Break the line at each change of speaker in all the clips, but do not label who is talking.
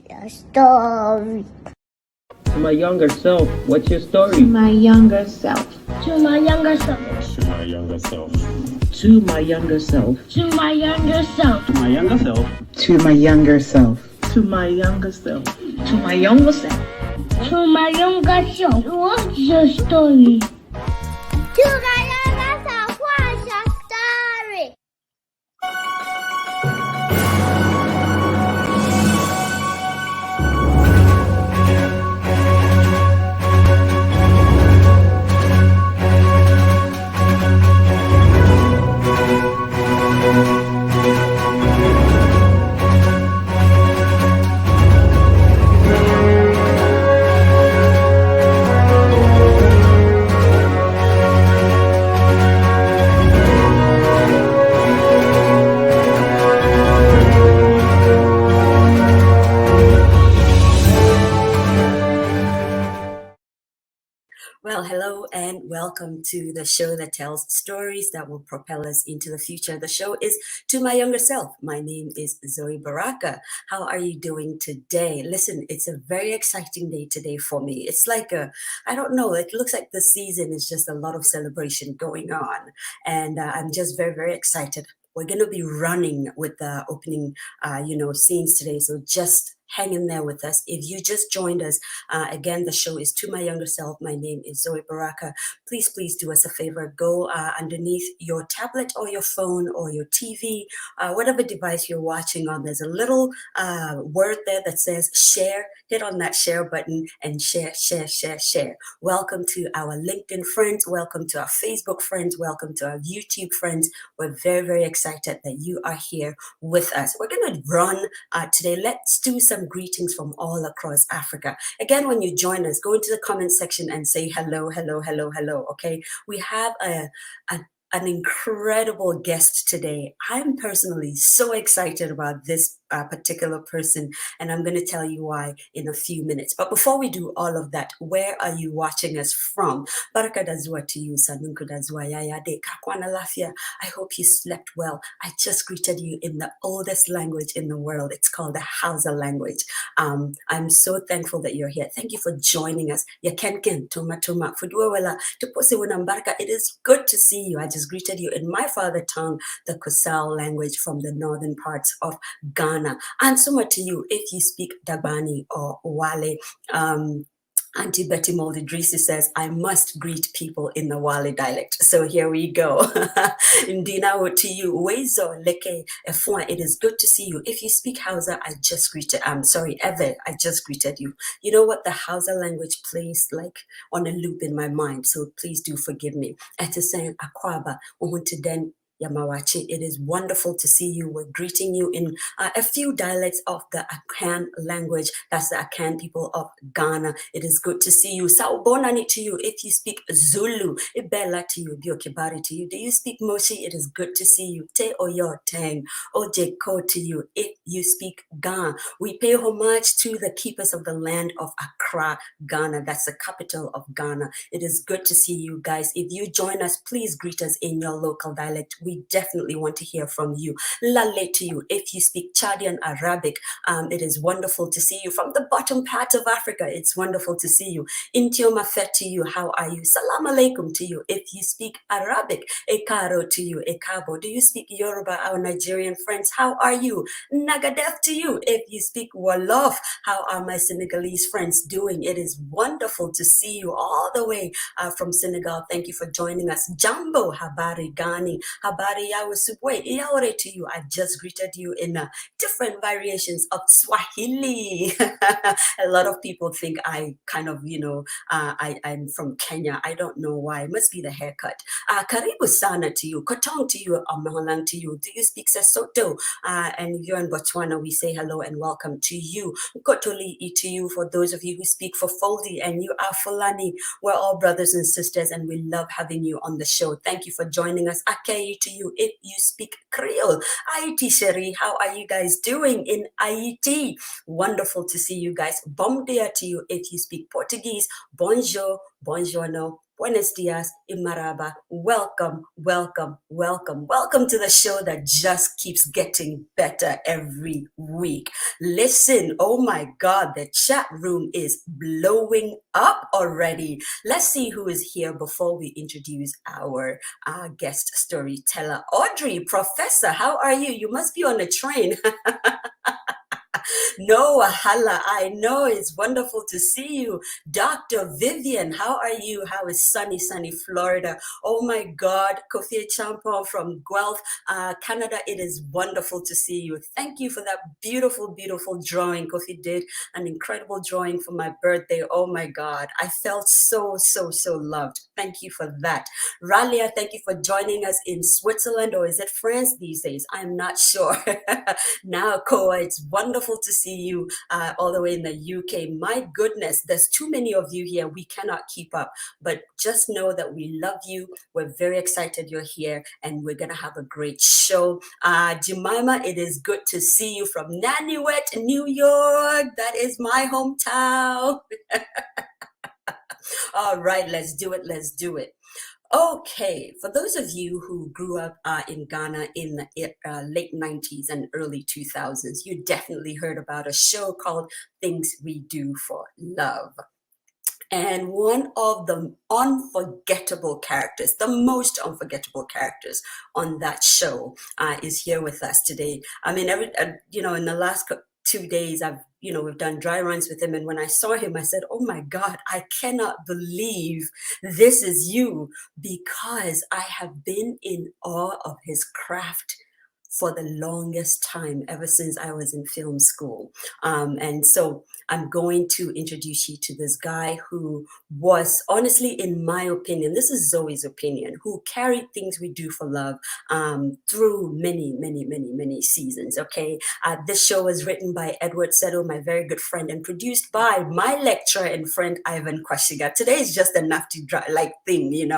A story.
To my younger self, what's your story?
To my younger self.
To my younger self.
To my younger self.
To my younger self.
To my younger self.
To my younger self.
To my younger self.
To my younger self. To my younger self.
To my younger self. What's your story? To my younger self. What's your story?
Well, hello and welcome to the show that tells stories that will propel us into the future. The show is To My Younger Self. My name is Zoe Baraka. How are you doing today? Listen, it's a very exciting day today for me. It's like I don't know, it looks like the season is just a lot of celebration going on. And I'm just very, very excited. We're going to be running with the opening, scenes today. So just hang in there with us. If you just joined us, again, the show is To My Younger Self. My name is Zoe Baraka. Please do us a favor. Go underneath your tablet or your phone or your TV, whatever device you're watching on. There's a little word there that says share. Hit on that share button and share. Welcome to our LinkedIn friends. Welcome to our Facebook friends. Welcome to our YouTube friends. We're very, very excited that you are here with us. We're going to run today. Let's do some greetings from all across Africa. Again, when you join us, go into the comment section and say hello, okay? We have an incredible guest today. I'm personally so excited about this particular person, and I'm going to tell you why in a few minutes. But before we do all of that, where are you watching us from? Baraka dazua to you, Sanunku dazua yaya de kakwana lafia. I hope you slept well. I just greeted you in the oldest language in the world. It's called the Hausa language. I'm so thankful that you're here. Thank you for joining us. Yakenken tuma fuduwela tupose unambaraka. It is good to see you. I just greeted you in my father tongue, the Kusal language from the northern parts of Ghana. And so much to you if you speak Dabani or Wale. Auntie Betty Moldedrisi says, I must greet people in the Wale dialect. So here we go. Ndina to you. Wezo leke efua. It is good to see you. If you speak Hausa, I just greeted, Eve, I just greeted you. You know what? The Hausa language plays like on a loop in my mind. So please do forgive me. Saying Akwaba, Uhunti Yamawachi, it is wonderful to see you. We're greeting you in a few dialects of the Akan language. That's the Akan people of Ghana. It is good to see you. Saubonani to you if you speak Zulu. Ibella to you. Biokibari to you. Do you speak Moshi? It is good to see you. Te Oyo Tang. Oje Ko to you if you speak Ga. We pay homage to the keepers of the land of Accra, Ghana. That's the capital of Ghana. It is good to see you guys. If you join us, please greet us in your local dialect. We definitely want to hear from you. Lale to you if you speak Chadian Arabic. It is wonderful to see you from the bottom part of Africa. It's wonderful to see you. Intioma Fet to you. How are you? Salam alaikum to you if you speak Arabic. Ekaro to you. Ekabo. Do you speak Yoruba? Our Nigerian friends, how are you? Nagadef to you if you speak Wolof. How are my Senegalese friends doing? It is wonderful to see you all the way from Senegal. Thank you for joining us. Jambo Habari Gani. Habari yawe subwe. Iyaore to you. I just greeted you in different variations of Swahili. A lot of people think I kind of, I'm from Kenya. I don't know why. It must be the haircut. Karibu sana to you. Kotong to you. Amahalang to you. Do you speak Sesotho? And if you're in Botswana, we say hello and welcome to you. Kotoli to you for those of you who speak for Foldi and you are Fulani. We're all brothers and sisters and we love having you on the show. Thank you for joining us. Akei to you if you speak Creole. Haiti Sheri, how are you guys doing in Haiti? Wonderful to see you guys. Bom dia to you if you speak Portuguese. Bonjour, buongiorno, buenos dias, imaraba. Welcome, welcome, welcome. Welcome to the show that just keeps getting better every week. Listen, oh my God, the chat room is blowing up already. Let's see who is here before we introduce our guest storyteller. Audrey, Professor, how are you? You must be on a train. No, Hala, I know it's wonderful to see you. Dr. Vivian, how are you? How is sunny Florida? Oh my God, Kofi Champon from Guelph, Canada. It is wonderful to see you. Thank you for that beautiful, beautiful drawing. Kofi did an incredible drawing for my birthday. Oh my God, I felt so loved. Thank you for that. Ralia, thank you for joining us in Switzerland, or is it France these days? I'm not sure. Now, Koa, it's wonderful to see you all the way in the UK. My goodness, there's too many of you here. We cannot keep up. But just know that we love you. We're very excited you're here, and we're going to have a great show. Jemima, it is good to see you from Nanuet, New York. That is my hometown. All right, let's do it. Let's do it. Okay, for those of you who grew up in Ghana in the late 90s and early 2000s, you definitely heard about a show called Things We Do for Love. And one of the unforgettable characters, the most unforgettable characters on that show is here with us today. I mean, in the last 2 days, we've done dry runs with him. And when I saw him, I said, oh my God, I cannot believe this is you, because I have been in awe of his craft for the longest time, ever since I was in film school. And so I'm going to introduce you to this guy who was, honestly, in my opinion, this is Zoe's opinion, who carried Things We Do for Love through many seasons, okay? This show was written by Edward Seto, my very good friend, and produced by my lecturer and friend, Ivan Kwashiga. Today is just a nafty-like thing,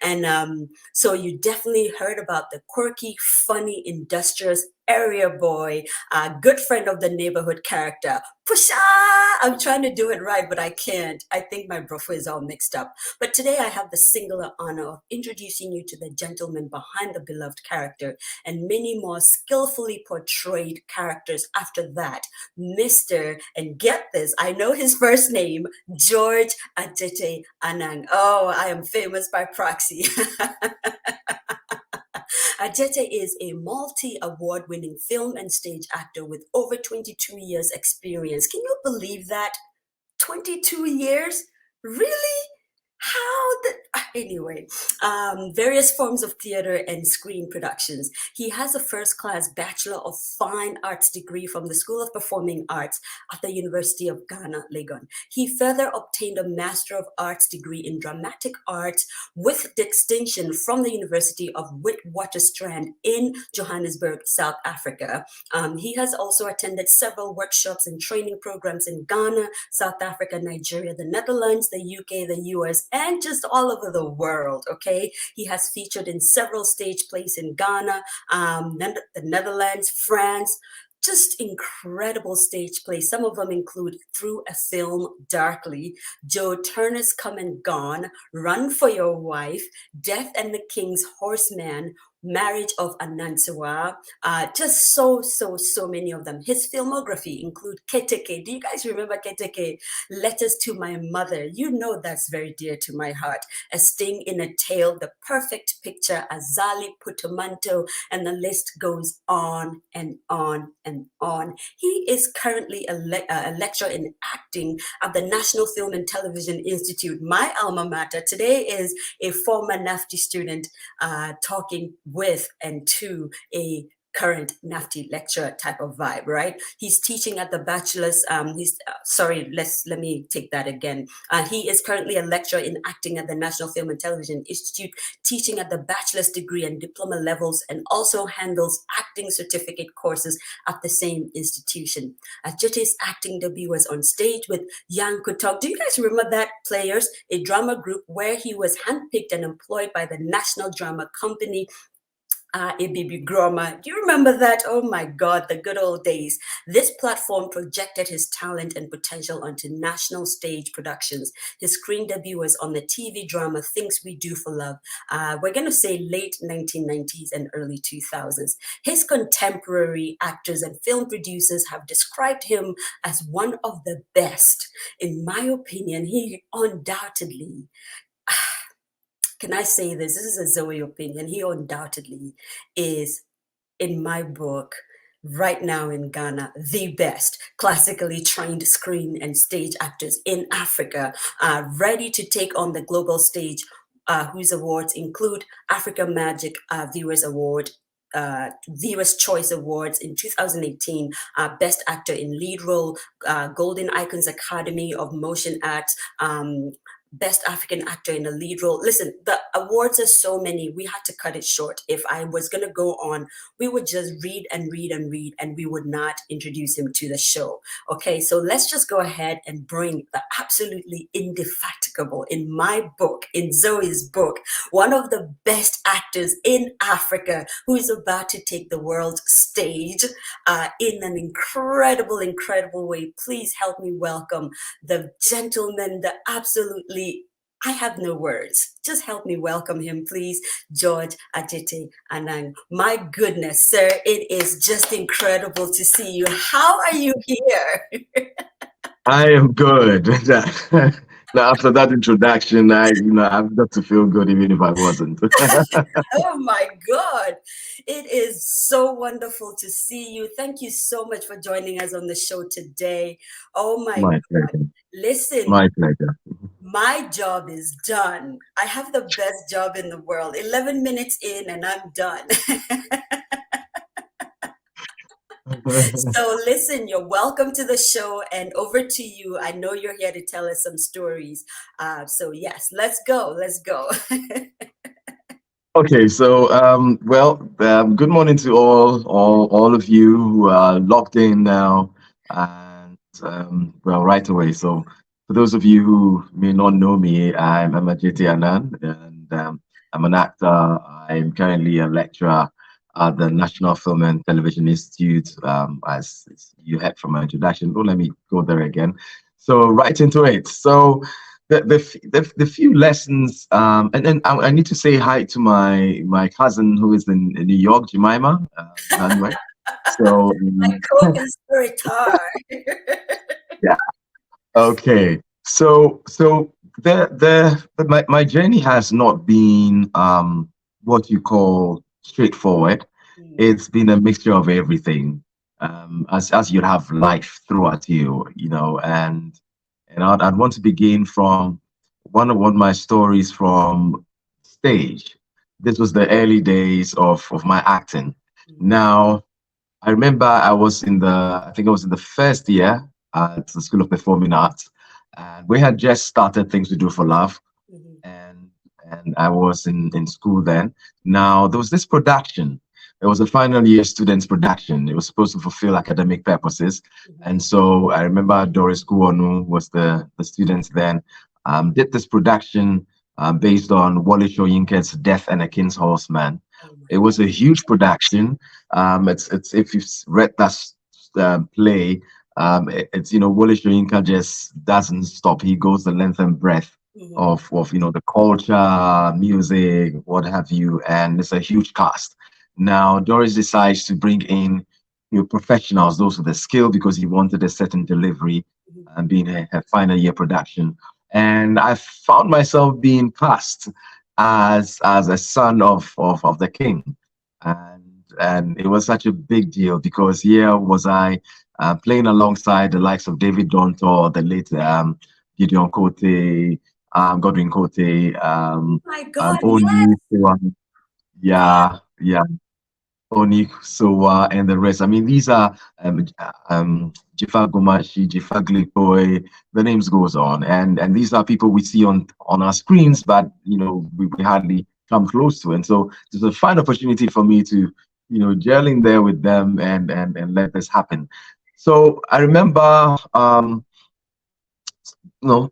And so you definitely heard about the quirky, funny, industrious area boy, good friend of the neighborhood character. Pusha! I'm trying to do it right, but I can't. I think my brother is all mixed up. But today I have the singular honor of introducing you to the gentleman behind the beloved character and many more skillfully portrayed characters after that. Mr. and get this, I know his first name, George Adjetey Anang. Oh, I am famous by proxy. Adjetey is a multi-award-winning film and stage actor with over 22 years experience. Can you believe that? 22 years? Really? Anyway, various forms of theater and screen productions. He has a first-class Bachelor of Fine Arts degree from the School of Performing Arts at the University of Ghana, Legon. He further obtained a Master of Arts degree in Dramatic Arts with distinction from the University of Witwatersrand in Johannesburg, South Africa. He has also attended several workshops and training programs in Ghana, South Africa, Nigeria, the Netherlands, the UK, the US, and just all over the world, okay? He has featured in several stage plays in Ghana, the Netherlands, France, just incredible stage plays. Some of them include Through a Film Darkly, Joe Turner's Come and Gone, Run for Your Wife, Death and the King's Horseman, Marriage of Anansiwa, just so many of them. His filmography include Keteke. Do you guys remember Keteke? Letters to My Mother. You know that's very dear to my heart. A Sting in a Tale, The Perfect Picture, Azali Putamanto, and the list goes on and on and on. He is currently a lecturer in acting at the National Film and Television Institute, my alma mater. Today is a former NAFTI student talking with and to a current NAFTI lecturer type of vibe, right? He's teaching at the bachelor's, let me take that again. He is currently a lecturer in acting at the National Film and Television Institute, teaching at the bachelor's degree and diploma levels, and also handles acting certificate courses at the same institution. Adjetey's acting debut was on stage with Yang Kutok. Do you guys remember that, players? A drama group where he was handpicked and employed by the National Drama Company ABB Groma. Do you remember that? Oh my God, the good old days. This platform projected his talent and potential onto national stage productions. His screen debut was on the TV drama Things We Do for Love. We're going to say late 1990s and early 2000s. His contemporary actors and film producers have described him as one of the best. In my opinion, he undoubtedly, can I say this? This is a Zoe opinion. He undoubtedly is, in my book, right now in Ghana, the best classically trained screen and stage actors in Africa, ready to take on the global stage, whose awards include Africa Magic Viewers Award, Viewers Choice Awards in 2018, Best Actor in Lead Role, Golden Icons Academy of Motion Arts, Best African Actor in a Lead Role. Listen, the awards are so many, we had to cut it short. If I was going to go on, we would just read and read and read, and we would not introduce him to the show. Okay, so let's just go ahead and bring the absolutely indefatigable, in my book, in Zoe's book, one of the best actors in Africa, who is about to take the world stage in an incredible, incredible way. Please help me welcome the gentleman, the absolutely, I have no words. Just help me welcome him, please. George Adjetey Anang. My goodness, sir, it is just incredible to see you. How are you here?
I am good. Now, after that introduction, I've got to feel good even if I wasn't.
Oh my God. It is so wonderful to see you. Thank you so much for joining us on the show today. Oh my
My
God.
pleasure.
Listen,
My pleasure.
my job is done. I have the best job in the world. 11 minutes in and I'm done. So listen, you're welcome to the show, and over to you. I know you're here to tell us some stories. So yes, let's go. Let's go.
Okay, so good morning to all of you who are locked in now, and right away. So for those of you who may not know me, I'm Adjetey Anang, and I'm an actor. I'm currently a lecturer at the National Film and Television Institute. As you heard from my introduction, don't let me go there again. So right into it. So the few lessons, and then I need to say hi to my cousin who is in New York, Jemima. Anyway, so
My co-conspirator.
yeah, okay. So my journey has not been what you call straightforward. It's been a mixture of everything, as you'd have life throw at you, and I'd want to begin from one of my stories from stage. This was the early days of my acting. Now, I remember I think I was in the first year at the School of Performing Arts, and we had just started Things We Do for Love, and I was in school then. Now, there was this production. It was a final year students production. It was supposed to fulfill academic purposes. And so I remember Doris Kuonu was the students then, did this production based on Wole Soyinka's Death and a King's Horseman. It was a huge production. It's if you've read that play, it's Wole Soyinka just doesn't stop. He goes the length and breadth of the culture, music, what have you, and it's a huge cast. Now Doris decides to bring in professionals, those with the skill, because he wanted a certain delivery, and being her final year production. And I found myself being cast as a son of the king, and it was such a big deal because here was I playing alongside the likes of David Dontor, the late Gideon Kote, Godwin Kote,
My God,
Oni,
yes.
yeah, Oni Sowa, and the rest. I mean, these are Jifa Gomashi, Jifa Glikoy, the names goes on, and these are people we see on our screens, but we hardly come close to. And so it's a fine opportunity for me to gel in there with them and let this happen. So I remember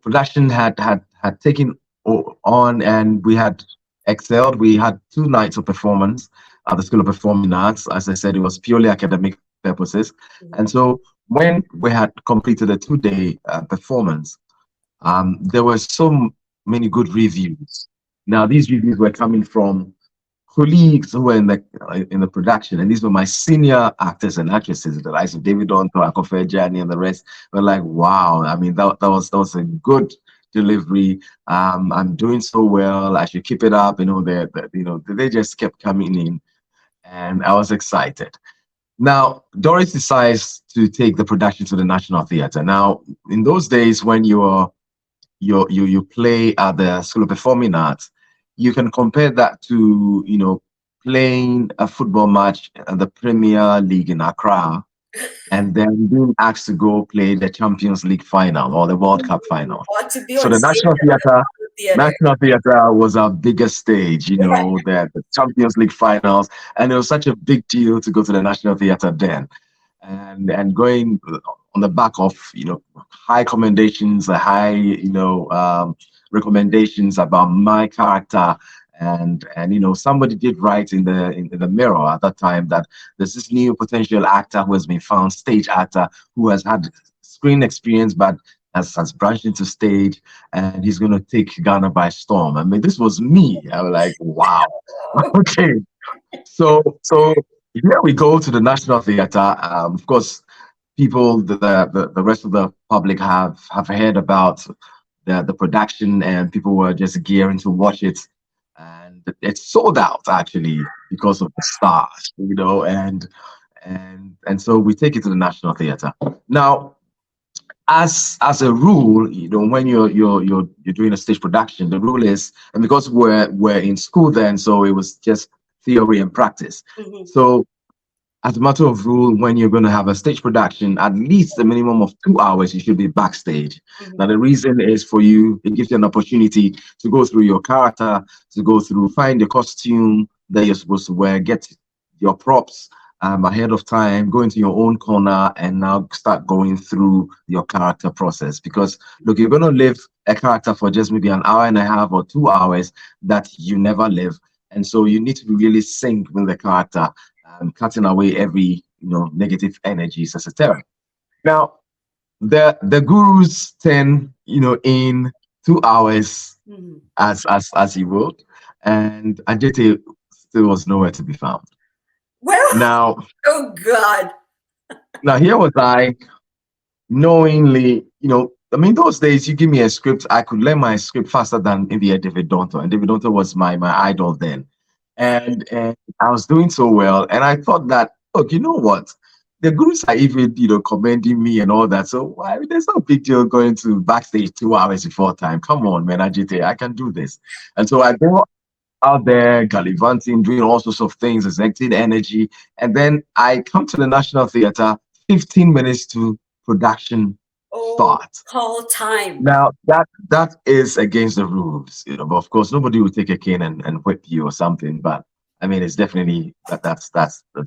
production had taken on, and we had excelled. We had 2 nights of performance. at the School of Performing Arts. As I said, it was purely academic purposes. And so when we had completed a 2-day performance, there were so many good reviews. Now, these reviews were coming from colleagues who were in the production, and these were my senior actors and actresses, the likes of David Onto, Akofe Jani, and the rest. Were like, wow! I mean, that was a good delivery. I'm doing so well. I should keep it up. They just kept coming in, and I was excited. Now, Doris decides to take the production to the National Theatre. Now, in those days, when you play at the School of Performing Arts, you can compare that to playing a football match at the Premier League in Accra, and then being asked to go play the Champions League final or the World Cup final.
Or to be
So
on
the
stage
National Theatre was our biggest stage, the Champions League finals, and it was such a big deal to go to the National Theatre then, and going on the back of high commendations, recommendations about my character. And somebody did write in the Mirror at that time that there's this new potential actor who has been found, stage actor, who has had screen experience but has branched into stage, and he's going to take Ghana by storm. I mean, this was me. I was like, wow. Okay. So here we go to the National Theatre. Of course, people, the rest of the public have heard about the production, and people were just gearing to watch it. And it's sold out actually because of the stars, and so we take it to the National Theatre. Now, as a rule, when you're doing a stage production, the rule is, and because we're in school then, so it was just theory and practice. So as a matter of rule, when you're going to have a stage production, at least a minimum of 2 hours, you should be backstage. Now, the reason is it gives you an opportunity to go through your character, find the costume that you're supposed to wear, get your props ahead of time, go into your own corner, and now start going through your character process. Because, look, you're going to live a character for just maybe an hour and a half or 2 hours that you never live. And so you need to be really sync with the character, cutting away every negative energies, etc. Now, the gurus turn in 2 hours as you would, and Adjetey still was nowhere to be found.
Well,
now,
oh God.
Now here was I, knowingly, I mean, those days you give me a script, I could learn my script faster than David Donto, and David Donto was my idol then. And I was doing so well, and I thought that, look, you know what? The gurus are even, commending me and all that. So why? There's no big deal going to backstage 2 hours before time. Come on, man, Adjetey, I can do this. And so I go out there gallivanting, doing all sorts of things, exerting energy, and then I come to the National Theatre 15 minutes to production start.
Call time.
Now that is against the rules, but of course nobody will take a cane and whip you or something. But I mean, it's definitely that's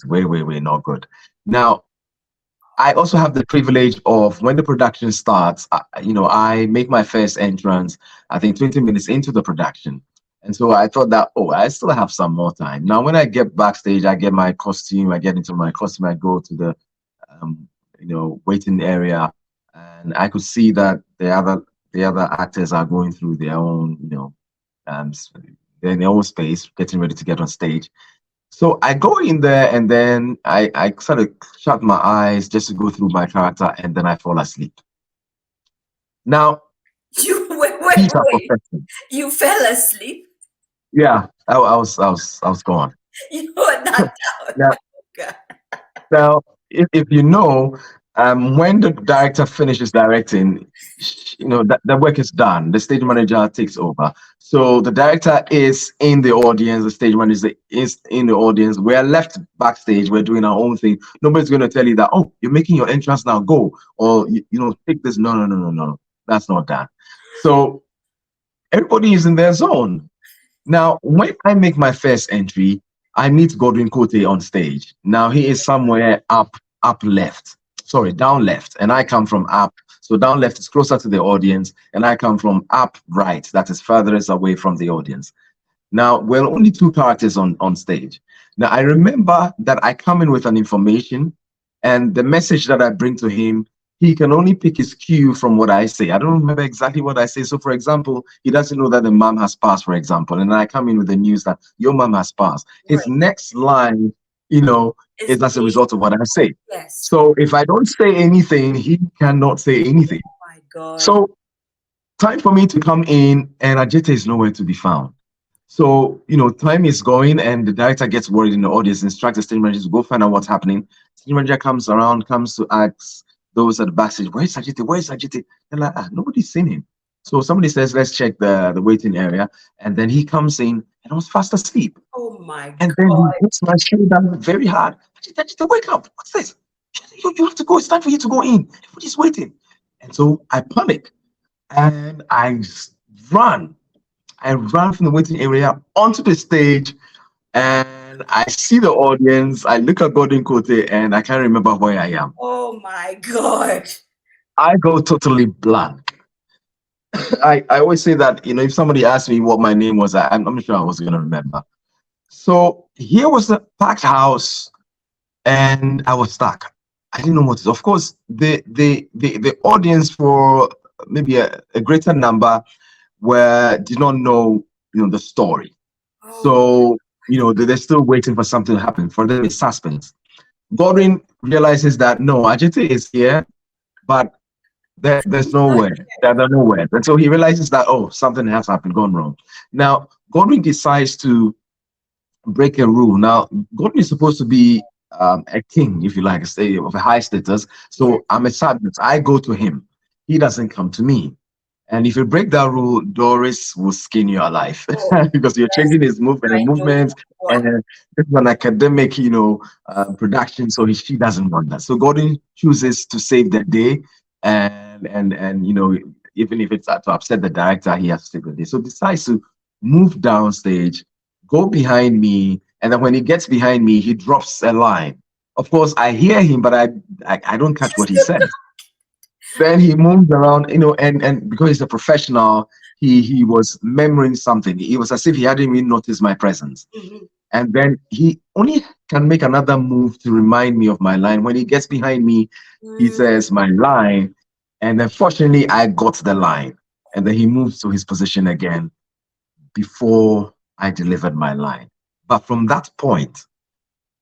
way not good. Now, I also have the privilege of, when the production starts, I make my first entrance, I think 20 minutes into the production. And so I thought that, I still have some more time. Now, when I get backstage, I get my costume, I get into my costume, I go to the waiting area, and I could see that the other actors are going through their own, they're in their own space, getting ready to get on stage. So I go in there, and then I sort of shut my eyes just to go through my character, and then I fall asleep. Now,
wait. You fell asleep?
Yeah, I was gone.
You were not down.
Now, if you know, when the director finishes directing, the work is done. The stage manager takes over. So the director is in the audience. The stage manager is in the audience. We're left backstage. We're doing our own thing. Nobody's going to tell you that, you're making your entrance now, go. Or, take this. No. That's not done. So everybody is in their zone. Now, when I make my first entry, I meet Godwin Kote on stage. Now, he is somewhere down left, and I come from up. So down left is closer to the audience, and I come from up right, that is furthest away from the audience. Now, we're only two characters on stage. Now, I remember that I come in with an information, and the message that I bring to him, he can only pick his cue from what I say. I don't remember exactly what I say. So, for example, he doesn't know that the mom has passed, for example, and I come in with the news that your mom has passed. His
Right.
next line, is as a
me.
result of what I say.
Yes.
So, if I don't say anything, he cannot say anything.
Oh my God.
So, time for me to come in, and Adjetey is nowhere to be found. So, time is going, and the director gets worried in the audience, instructs the stage manager to go find out what's happening. Stage manager comes around, comes to ask those at the backstage, where's Adjetey? Where's Adjetey? They're like, nobody's seen him. So somebody says, let's check the waiting area. And then he comes in, and I was fast asleep.
Oh my
And then he
God.
hits my shoulder very hard. Adjetey, wake up. What's this? You have to go. It's time for you to go in. Everybody's waiting. And so I panic, and run. I ran from the waiting area onto the stage, and I see the audience. I look at Gordon Cote, and I can't remember where I am.
Oh my God.
I go totally blank. I always say that, if somebody asked me what my name was, I'm not sure I was going to remember. So here was the packed house, and I was stuck. I didn't know what to do. Of course, the audience, for maybe a greater number, did not know the story. So they're still waiting for something to happen. For them, it's suspense. Gordon realizes that no, Adjetey is here, but there's nowhere. There are nowhere. And so he realizes that something has happened, gone wrong. Now Gordon decides to break a rule. Now Gordon is supposed to be a king, if you like, a state of a high status. So I'm a subject. I go to him. He doesn't come to me. And if you break that rule, Doris will skin you alive because you're changing his movements, and it's an academic, production. So she doesn't want that. So Gordon chooses to save the day, and even if it's to upset the director, he has to save the day. So decides to move downstage, go behind me, and then when he gets behind me, he drops a line. Of course, I hear him, but I don't catch what he says. Then he moved around, and because he's a professional, he was murmuring something. It was as if he hadn't even noticed my presence.
Mm-hmm.
And then he only can make another move to remind me of my line. When he gets behind me, he says my line, and unfortunately, I got the line. And then he moves to his position again before I delivered my line. But from that point,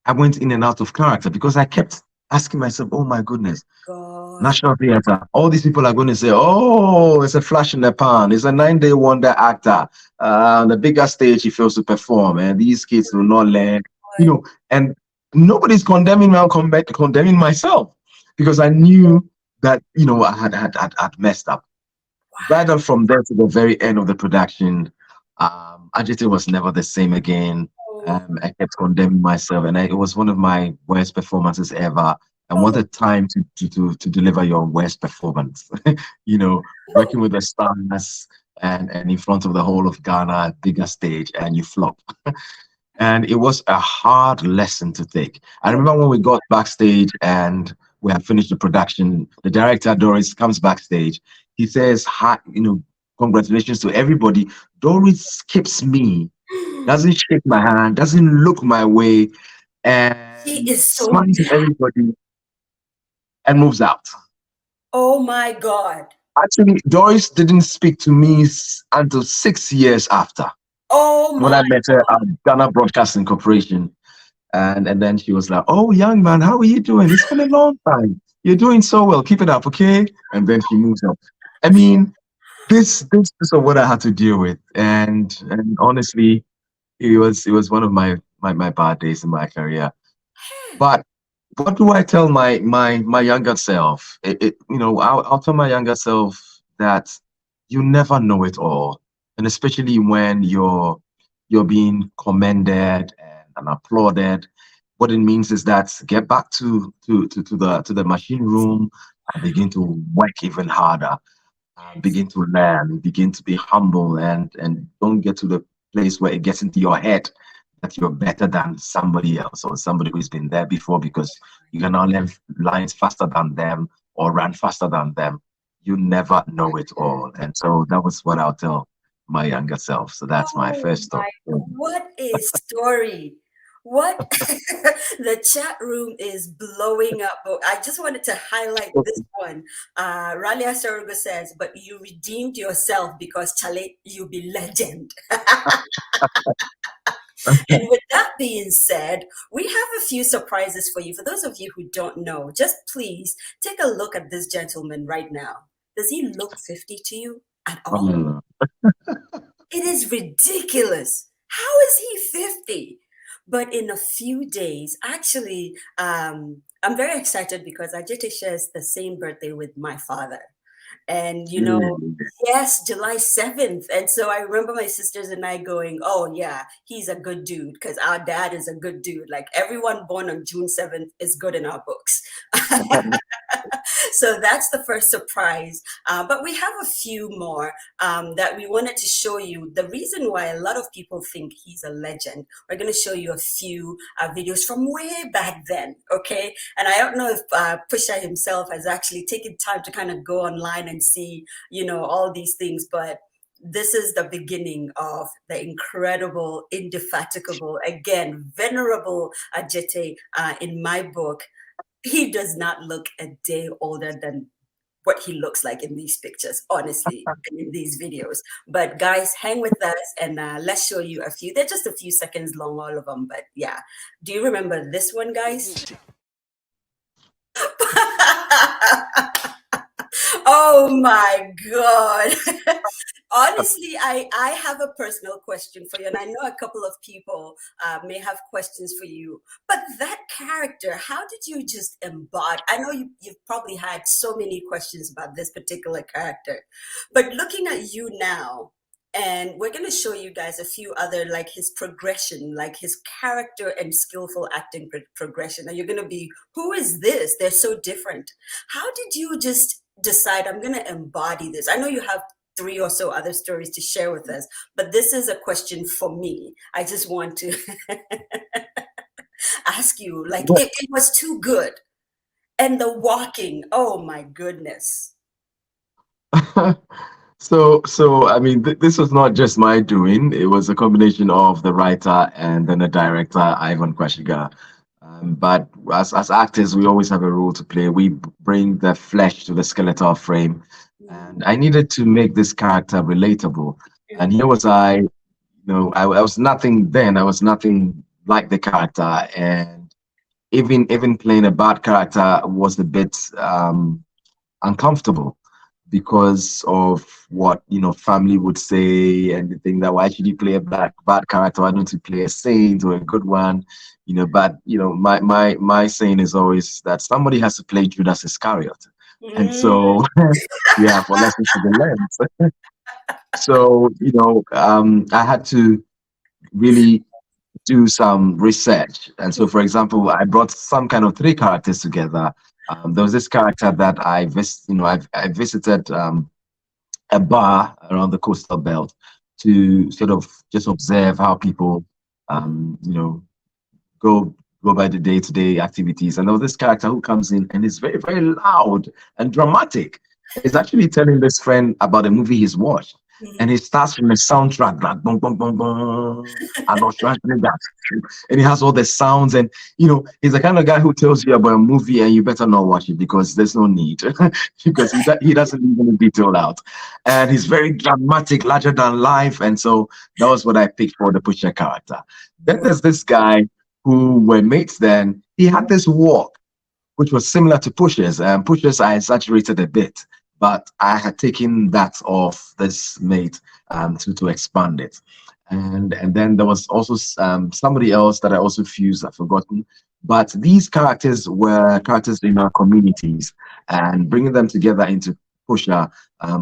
I went in and out of character because I kept asking myself, oh my goodness,
God.
National Theatre, all these people are going to say, oh, it's a flash in the pan. It's a 9-day wonder actor. On the bigger stage, he fails to perform, and these kids will not learn, and nobody's condemning me. I'm condemning myself because I knew that, I had messed up. Wow. Right up from there to the very end of the production, Adjetey was never the same again. I kept condemning myself, and it was one of my worst performances ever. And what a time to deliver your worst performance. Working with the stars and in front of the whole of Ghana, bigger stage, and you flop. And it was a hard lesson to take. I remember when we got backstage and we had finished the production, the director, Doris, comes backstage. He says, hi, congratulations to everybody. Doris skips me, doesn't shake my hand, doesn't look my way, and
he is so
smiles at everybody and moves out.
Oh my God.
Actually, Doris didn't speak to me until 6 years after.
Oh my
when I met her at Ghana Broadcasting Corporation. And then she was like, oh, young man, how are you doing? It's been a long time. You're doing so well. Keep it up, okay? And then she moves up. I mean, this is what I had to deal with. And honestly, it was one of my bad days in my career. But what do I tell my younger self? I'll tell my younger self that you never know it all, and especially when you're being commended and applauded. What it means is that get back to the machine room and begin to work even harder, begin to learn, begin to be humble, and don't get to the place where it gets into your head that you're better than somebody else or somebody who's been there before because you can now learn lines faster than them or run faster than them. You never know it all. And so that was what I'll tell my younger self. So that's my first story.
What a story. What? The chat room is blowing up. But I just wanted to highlight this one. Ralia Saruga says, but you redeemed yourself because Chale, you be legend. And with that being said, we have a few surprises for you. For those of you who don't know, just please take a look at this gentleman right now. Does he look 50 to you at all?
Mm.
It is ridiculous. How is he 50? But in a few days, actually, I'm very excited because Adjetey shares the same birthday with my father. And,
Really?
yes, July 7th. And so I remember my sisters and I going, oh, yeah, he's a good dude because our dad is a good dude. Like everyone born on June 7th is good in our books. So that's the first surprise. But we have a few more that we wanted to show you. The reason why a lot of people think he's a legend, we're going to show you a few videos from way back then, okay? And I don't know if Pusha himself has actually taken time to kind of go online and see, all these things, but this is the beginning of the incredible, indefatigable, again, venerable Adjetey in my book. He does not look a day older than what he looks like in these pictures, honestly, and in these videos. But guys, hang with us and let's show you a few. They're just a few seconds long, all of them. But yeah, do you remember this one, guys? Oh my God. Honestly, I have a personal question for you, and I know a couple of people may have questions for you. But that character, how did you just embody? I know you've probably had so many questions about this particular character, but looking at you now, and we're going to show you guys a few other, like his progression, like his character and skillful acting progression. And you're going to be, who is this? They're so different. How did you just decide, I'm going to embody this? I know you have 3 or so other stories to share with us, but this is a question for me. I just want to ask you, like, it was too good. And the walking, oh my goodness.
So I mean, this was not just my doing. It was a combination of the writer and then the director, Ivan Kwashiga. But as actors, we always have a role to play. We bring the flesh to the skeletal frame, and I needed to make this character relatable. And here was I was nothing then. I was nothing like the character, and even playing a bad character was a bit uncomfortable because of what family would say, and they think that why should you play a bad character? Why don't you play a saint or a good one? But my saying is always that somebody has to play Judas Iscariot, and so yeah, for lessons to be learned. So I had to really do some research. And so, for example, I brought some kind of 3 characters together. There was this character that I visited a bar around the coastal belt to sort of just observe how people, go by the day-to-day activities. And there was this character who comes in and is very, very loud and dramatic. He's actually telling this friend about a movie he's watched. And he starts from the soundtrack, like boom, boom, boom, boom, and not that. And he has all the sounds, and he's the kind of guy who tells you about a movie and you better not watch it because there's no need, because he doesn't even detail out, and he's very dramatic, larger than life, and so that was what I picked for the Pusher character. Then there's this guy who were mates. Then he had this walk, which was similar to Pusher's, and Pusher's I exaggerated a bit, but I had taken that off this mate to expand it. And then there was also somebody else that I also fused, I've forgotten. But these characters were characters in our communities, and bringing them together into Pusher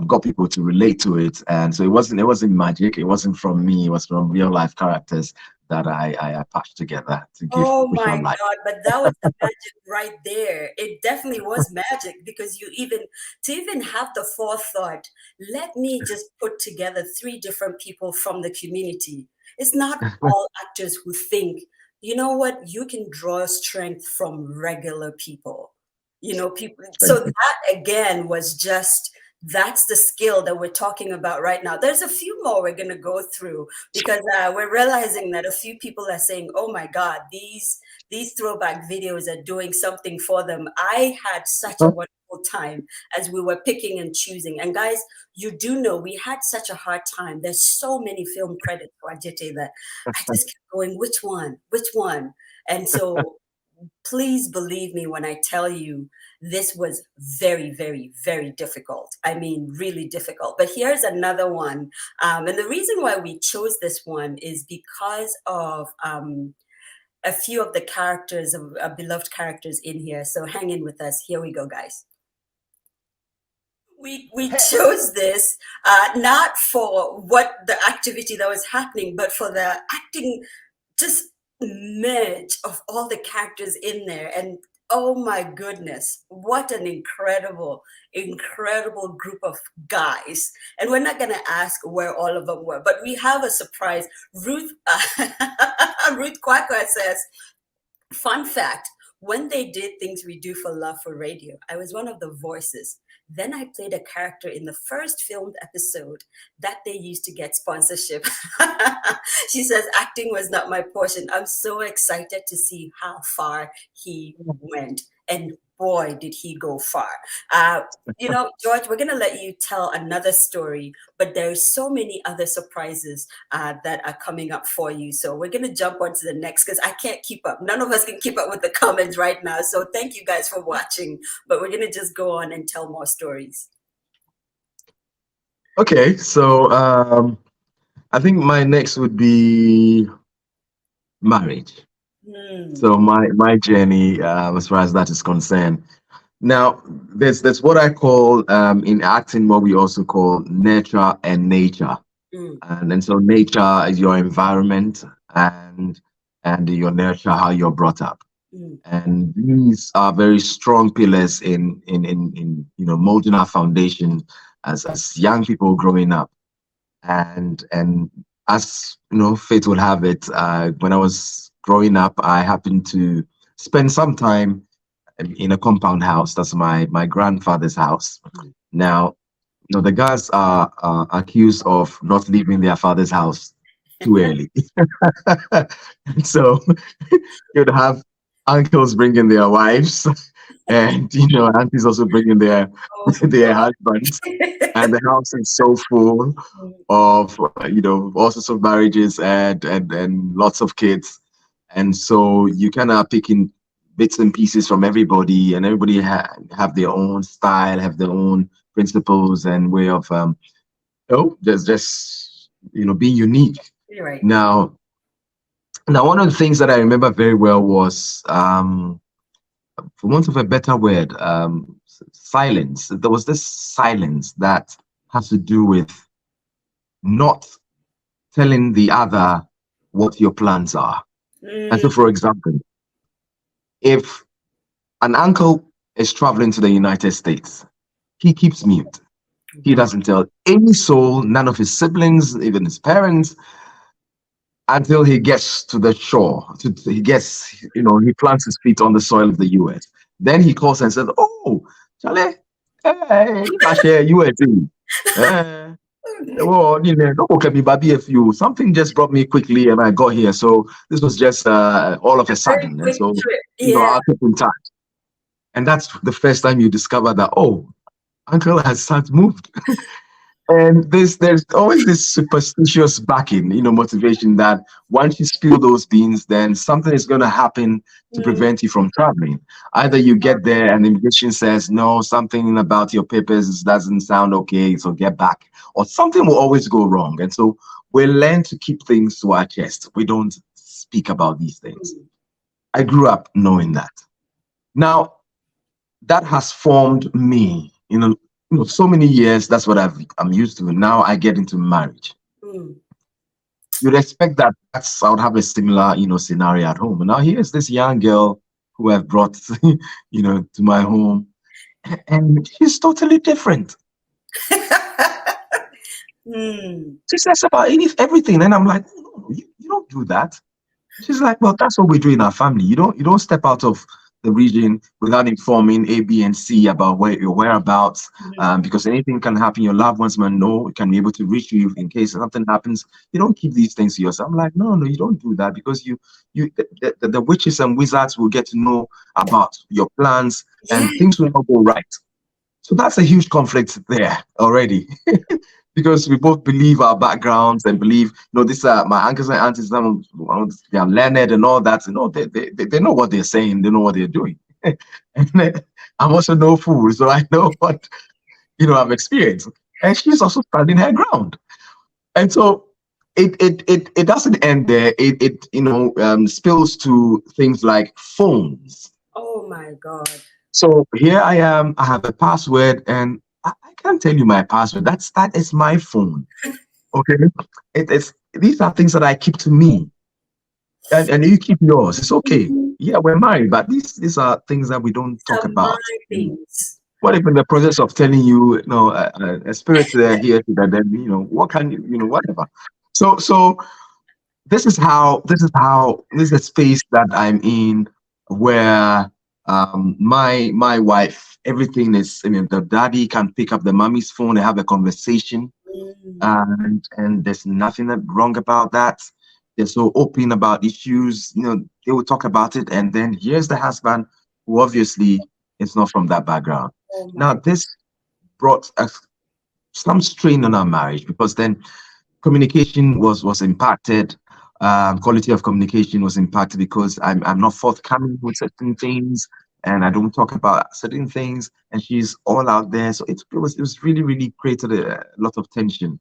got people to relate to it. And so it wasn't magic. It wasn't from me. It was from real life characters that I patched together to give
Oh
Pusher
my
life.
God, but that was the magic right there. It definitely was magic because to even have the forethought, let me just put together 3 different people from the community. It's not all actors who think, you know what, you can draw strength from regular people. People. So that again was just That's the skill that we're talking about right now. There's a few more we're going to go through because we're realizing that a few people are saying, "Oh my God, these throwback videos are doing something for them." I had such a wonderful time as we were picking and choosing. And guys, you do know we had such a hard time. There's so many film credits for Adjetey that I just kept going, which one? Which one? And so please believe me when I tell you this was very, very, very difficult. I mean, really difficult. But here's another one. And the reason why we chose this one is because of a few of the characters, beloved characters in here. So hang in with us. Here we go, guys. We chose this not for what the activity that was happening, but for the acting, just merge of all the characters in there. And oh my goodness, what an incredible, incredible group of guys. And we're not going to ask where all of them were, but we have a surprise. Ruth, Ruth Kwakwa says, fun fact, when they did Things We Do for Love for Radio, I was one of the voices. Then I played a character in the first filmed episode that they used to get sponsorship. She says, acting was not my portion. I'm so excited to see how far he went. And boy, did he go far. You know, George, we're going to let you tell another story, but there's so many other surprises that are coming up for you. So we're going to jump on to the next because I can't keep up. None of us can keep up with the comments right now. So thank you guys for watching, but we're going to just go on and tell more stories.
Okay, so I think my next would be marriage. So my journey as far as that is concerned. Now, there's what I call in acting what we also call nurture and nature. And then so nature is your environment and your nurture, how you're brought up. And these are very strong pillars in you know, molding our foundation as young people growing up. And as you know, fate will have it, when I was growing up, I happened to spend some time in a compound house. That's my grandfather's house. Now, you know, the guys are accused of not leaving their father's house too early. So you'd have uncles bringing their wives, and you know, aunties also bringing their husbands, and the house is so full of you know, all sorts of marriages and lots of kids. And so you kind of picking bits and pieces from everybody, and everybody have their own style, have their own principles and way of just you know, being unique.
Right.
Now one of the things that I remember very well was for want of a better word, silence. There was this silence that has to do with not telling the other what your plans are. And so, for example, if an uncle is traveling to the United States, he keeps mute. He doesn't tell any soul, none of his siblings, even his parents, until he gets to the shore. He gets, you know, he plants his feet on the soil of the US. Then he calls and says, "Oh, Charlie, hey, I share USA. Well, you know, something just brought me quickly and I got here. So this was just all of a sudden. And so, you know, I'll keep in touch." And that's the first time you discover that, oh, uncle has moved. And there's always this superstitious backing, you know, motivation that once you spill those beans, then something is going to happen to prevent you from traveling. Either you get there and the immigration says, no, something about your papers doesn't sound okay, so get back. Or something will always go wrong. And so we learn to keep things to our chest. We don't speak about these things. I grew up knowing that. Now, that has formed me, you know, so many years. That's what I'm used to. Now I get into marriage. You'd expect that I would have a similar, you know, scenario at home. And now here's this young girl who I've brought, you know, to my home, and she's totally different. She says about everything, and I'm like, no, you don't do that. She's like, well, that's what we do in our family. You don't step out of the region without informing A, B, and C about where your whereabouts, because anything can happen. Your loved ones might know, can be able to reach you in case something happens. You don't keep these things to yourself. I'm like, no, you don't do that, because the witches and wizards will get to know about your plans, and things will not go right. So that's a huge conflict there already. Because we both believe our backgrounds and believe, these are my uncles and aunties, they are learned and all that. They know what they're saying, they know what they're doing. And then I'm also no fool, so I know what, I've experienced. And she's also standing her ground. And so it doesn't end there. It spills to things like phones.
Oh my God.
So here I am, I have a password, and I can't tell you my password. That is my phone. Okay. These are things that I keep to me. And you keep yours. It's okay. Yeah, we're married, but these are things that we don't talk about.
Things.
What if in the process of telling you, a spirit here, that then, what can you, whatever. So this is a space that I'm in, where my wife, everything is, the daddy can pick up the mommy's phone and have a conversation, and there's nothing wrong about that. They're so open about issues, they will talk about it. And then here's the husband, who obviously is not from that background. Now this brought some strain on our marriage, because then communication was impacted. Quality of communication was impacted, because I'm not forthcoming with certain things, and I don't talk about certain things, and she's all out there. So it was really, really created a lot of tension,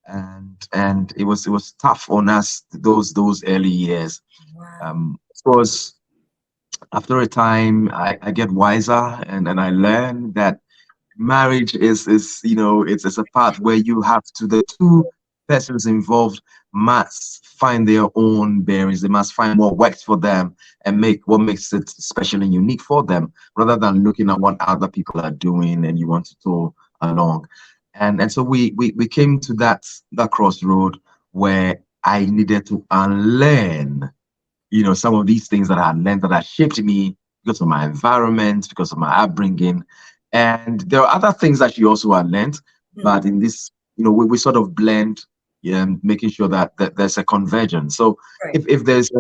and it was tough on us those early years. Of course, after a time, I get wiser, and I learn that marriage is it's a path where the two persons involved must find their own bearings. They must find what works for them and make what makes it special and unique for them, rather than looking at what other people are doing and you want to go along. And so we came to that crossroad where I needed to unlearn some of these things that I had learned, that had shaped me because of my environment, because of my upbringing. And there are other things that you also had learned, but in this, we sort of blend, making sure that there's a convergence. So if there's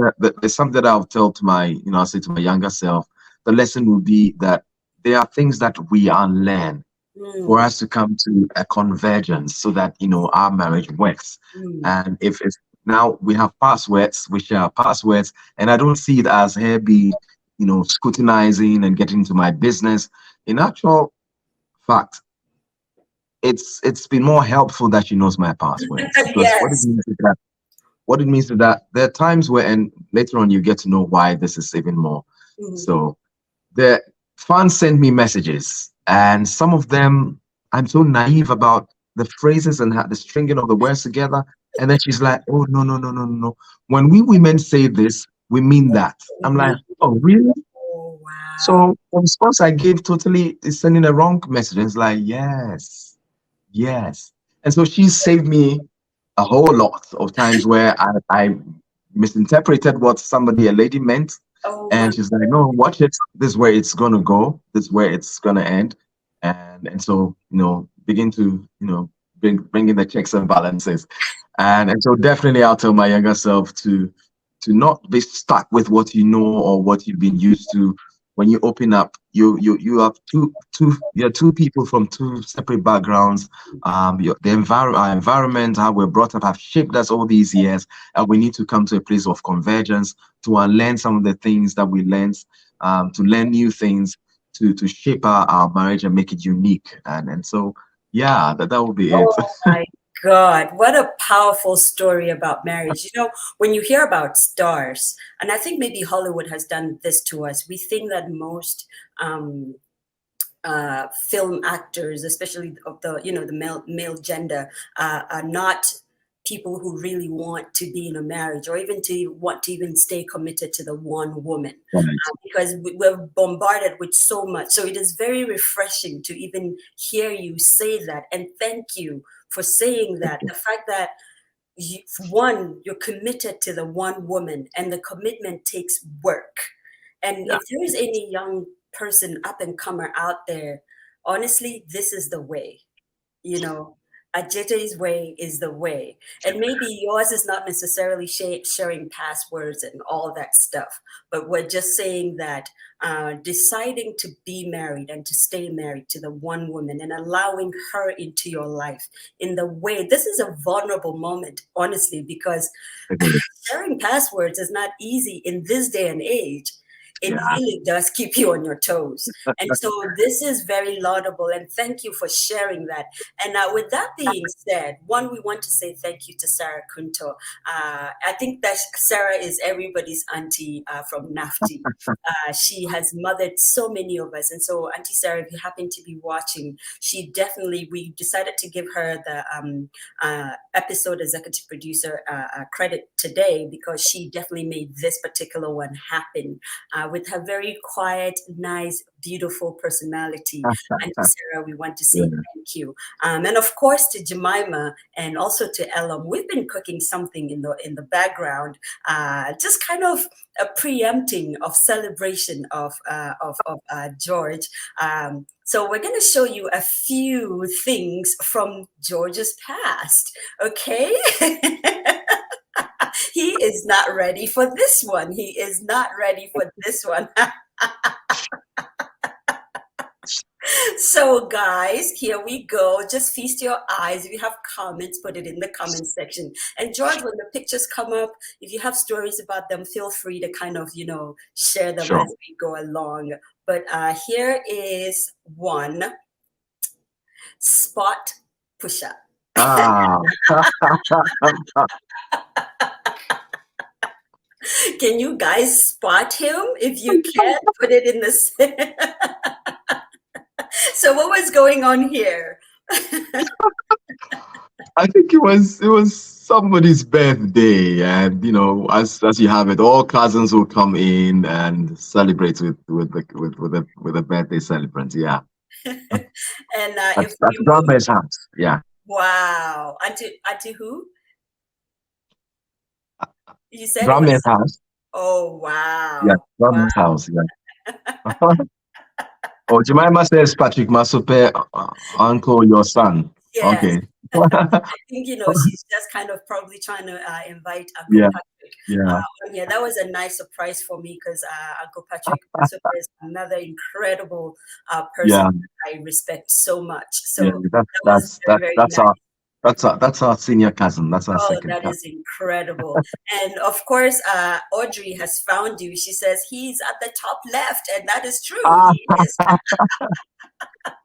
something that I'll tell to I'll say to my younger self, the lesson will be that there are things that we unlearn for us to come to a convergence, so that our marriage works. And if it's now we have passwords, we share passwords, and I don't see it as her be scrutinizing and getting into my business. In actual fact, it's been more helpful that she knows my passwords, because what it means is that there are times where, and later on you get to know why this is even more. So the fans send me messages, and some of them I'm so naive about the phrases and the stringing of the words together. And then she's like, oh, no. When we women say this, we mean that. I'm like, oh, really?
Oh, wow.
So the response I gave totally is sending a wrong message. It's like, yes. And so she saved me a whole lot of times where I misinterpreted what a lady meant. And she's like, no, watch it. This is where it's going to go. This is where it's going to end. And so, begin to, bring in the checks and balances. And so definitely I'll tell my younger self to not be stuck with what you know or what you've been used to. When you open up, you have two people from two separate backgrounds. Our environment, how we're brought up, have shaped us all these years, and we need to come to a place of convergence to unlearn some of the things that we learned, to learn new things, to shape our marriage and make it unique. And so, yeah, that would be it.
Oh my God, what a powerful story about marriage. When you hear about stars, and I think maybe Hollywood has done this to us, we think that most film actors, especially of the male gender, are not people who really want to be in a marriage, or even to want to even stay committed to the one woman, because we're bombarded with so much. So it is very refreshing to even hear you say that, and thank you for saying that. The fact that you're committed to the one woman, and the commitment takes work. And
Yeah.
if there is any young person, up and comer out there, honestly, this is the way. You know, Adjetey's way is the way. And maybe yours is not necessarily sharing passwords and all that stuff, but we're just saying that deciding to be married and to stay married to the one woman and allowing her into your life in the way, this is a vulnerable moment, honestly, because sharing passwords is not easy in this day and age. It
Yeah.
really does keep you on your toes. And so this is very laudable. And thank you for sharing that. And with that being said, one, we want to say thank you to Sarah Kunto. I think that Sarah is everybody's auntie from NAFTI. She has mothered so many of us. And so Auntie Sarah, if you happen to be watching, we decided to give her the episode executive producer credit today because she definitely made this particular one happen with her very quiet, nice, beautiful personality. Auntie Sarah, we want to say thank you. And of course to Jemima and also to Elam. We've been cooking something in the background, just kind of a preempting of celebration of George. So we're going to show you a few things from George's past, okay? He is not ready for this one. He is not ready for this one. So guys, here we go. Just feast your eyes. If you have comments, put it in the comment section. And George, when the pictures come up, if you have stories about them, feel free to kind of, share them
Sure.
as we go along. But here is one. Spot push-up.
Ah.
Can you guys spot him? If you can, put it in the... So what was going on here?
I think it was somebody's birthday, and as you have it, all cousins will come in and celebrate with a birthday celebrant. Yeah,
And
that's grandma's house. Yeah.
Wow, auntie who? You said it
Grandma's
was.
house.
Oh wow.
Yeah, grandma's house. Yeah. Oh, Jemima says Patrick Masope, uncle, your son.
Yes.
Okay.
I think she's just kind of probably trying to invite Uncle
Yeah.
Patrick.
Yeah.
Yeah, that was a nice surprise for me because Uncle Patrick Masope is another incredible person
Yeah.
that I respect so much. So
Yeah,
that was very nice.
That's our senior cousin. That's our second
That
cousin.
is incredible. And of course, Audrey has found you. She says he's at the top left, and that is true. He is.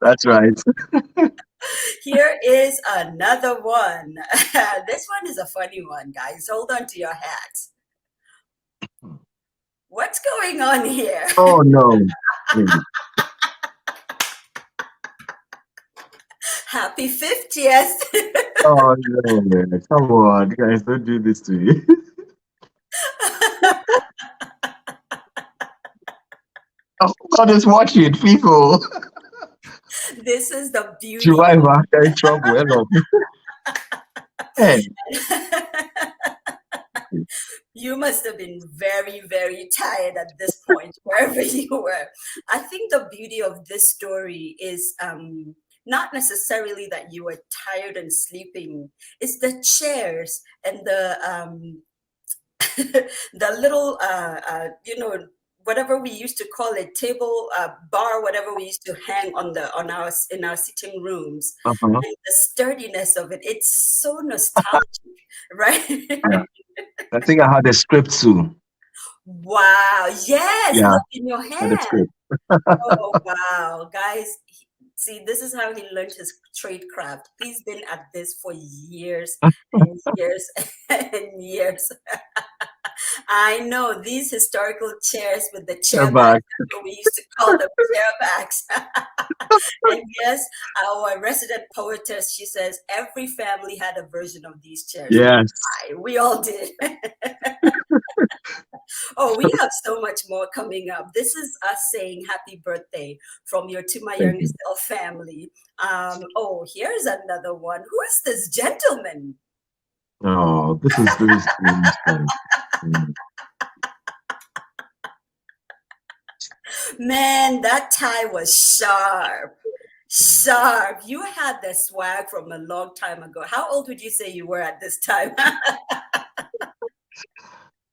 That's right.
Here is another one. This one is a funny one, guys. Hold on to your hats. What's going on here?
Oh no.
Happy 50th.
Oh no, man. Come on, guys, don't do this to me. Oh, God is watching, people.
This is the beauty.
Jemima, in trouble. Hello. Hey.
You must have been very, very tired at this point, wherever you were. I think the beauty of this story is not necessarily that you were tired and sleeping. It's the chairs and the the little whatever we used to call it, table, bar, whatever we used to hang in our sitting rooms, and the sturdiness of it. It's so nostalgic, right?
Yeah. I think I had a script too.
Wow! Yes,
Yeah.
look in your hand. Oh wow, guys! See, this is how he learned his trade craft. He's been at this for years and years and years. I know these historical chairs with the chair backs, that's what we used to call them, chair backs. And yes, our resident poetess, she says every family had a version of these chairs.
Yes.
We all did. Oh, we have so much more coming up. This is us saying happy birthday from your To My Younger Self family. Oh, here's another one. Who is this gentleman?
Oh, this is
Man, that tie was sharp. Sharp. You had the swag from a long time ago. How old would you say you were at this time?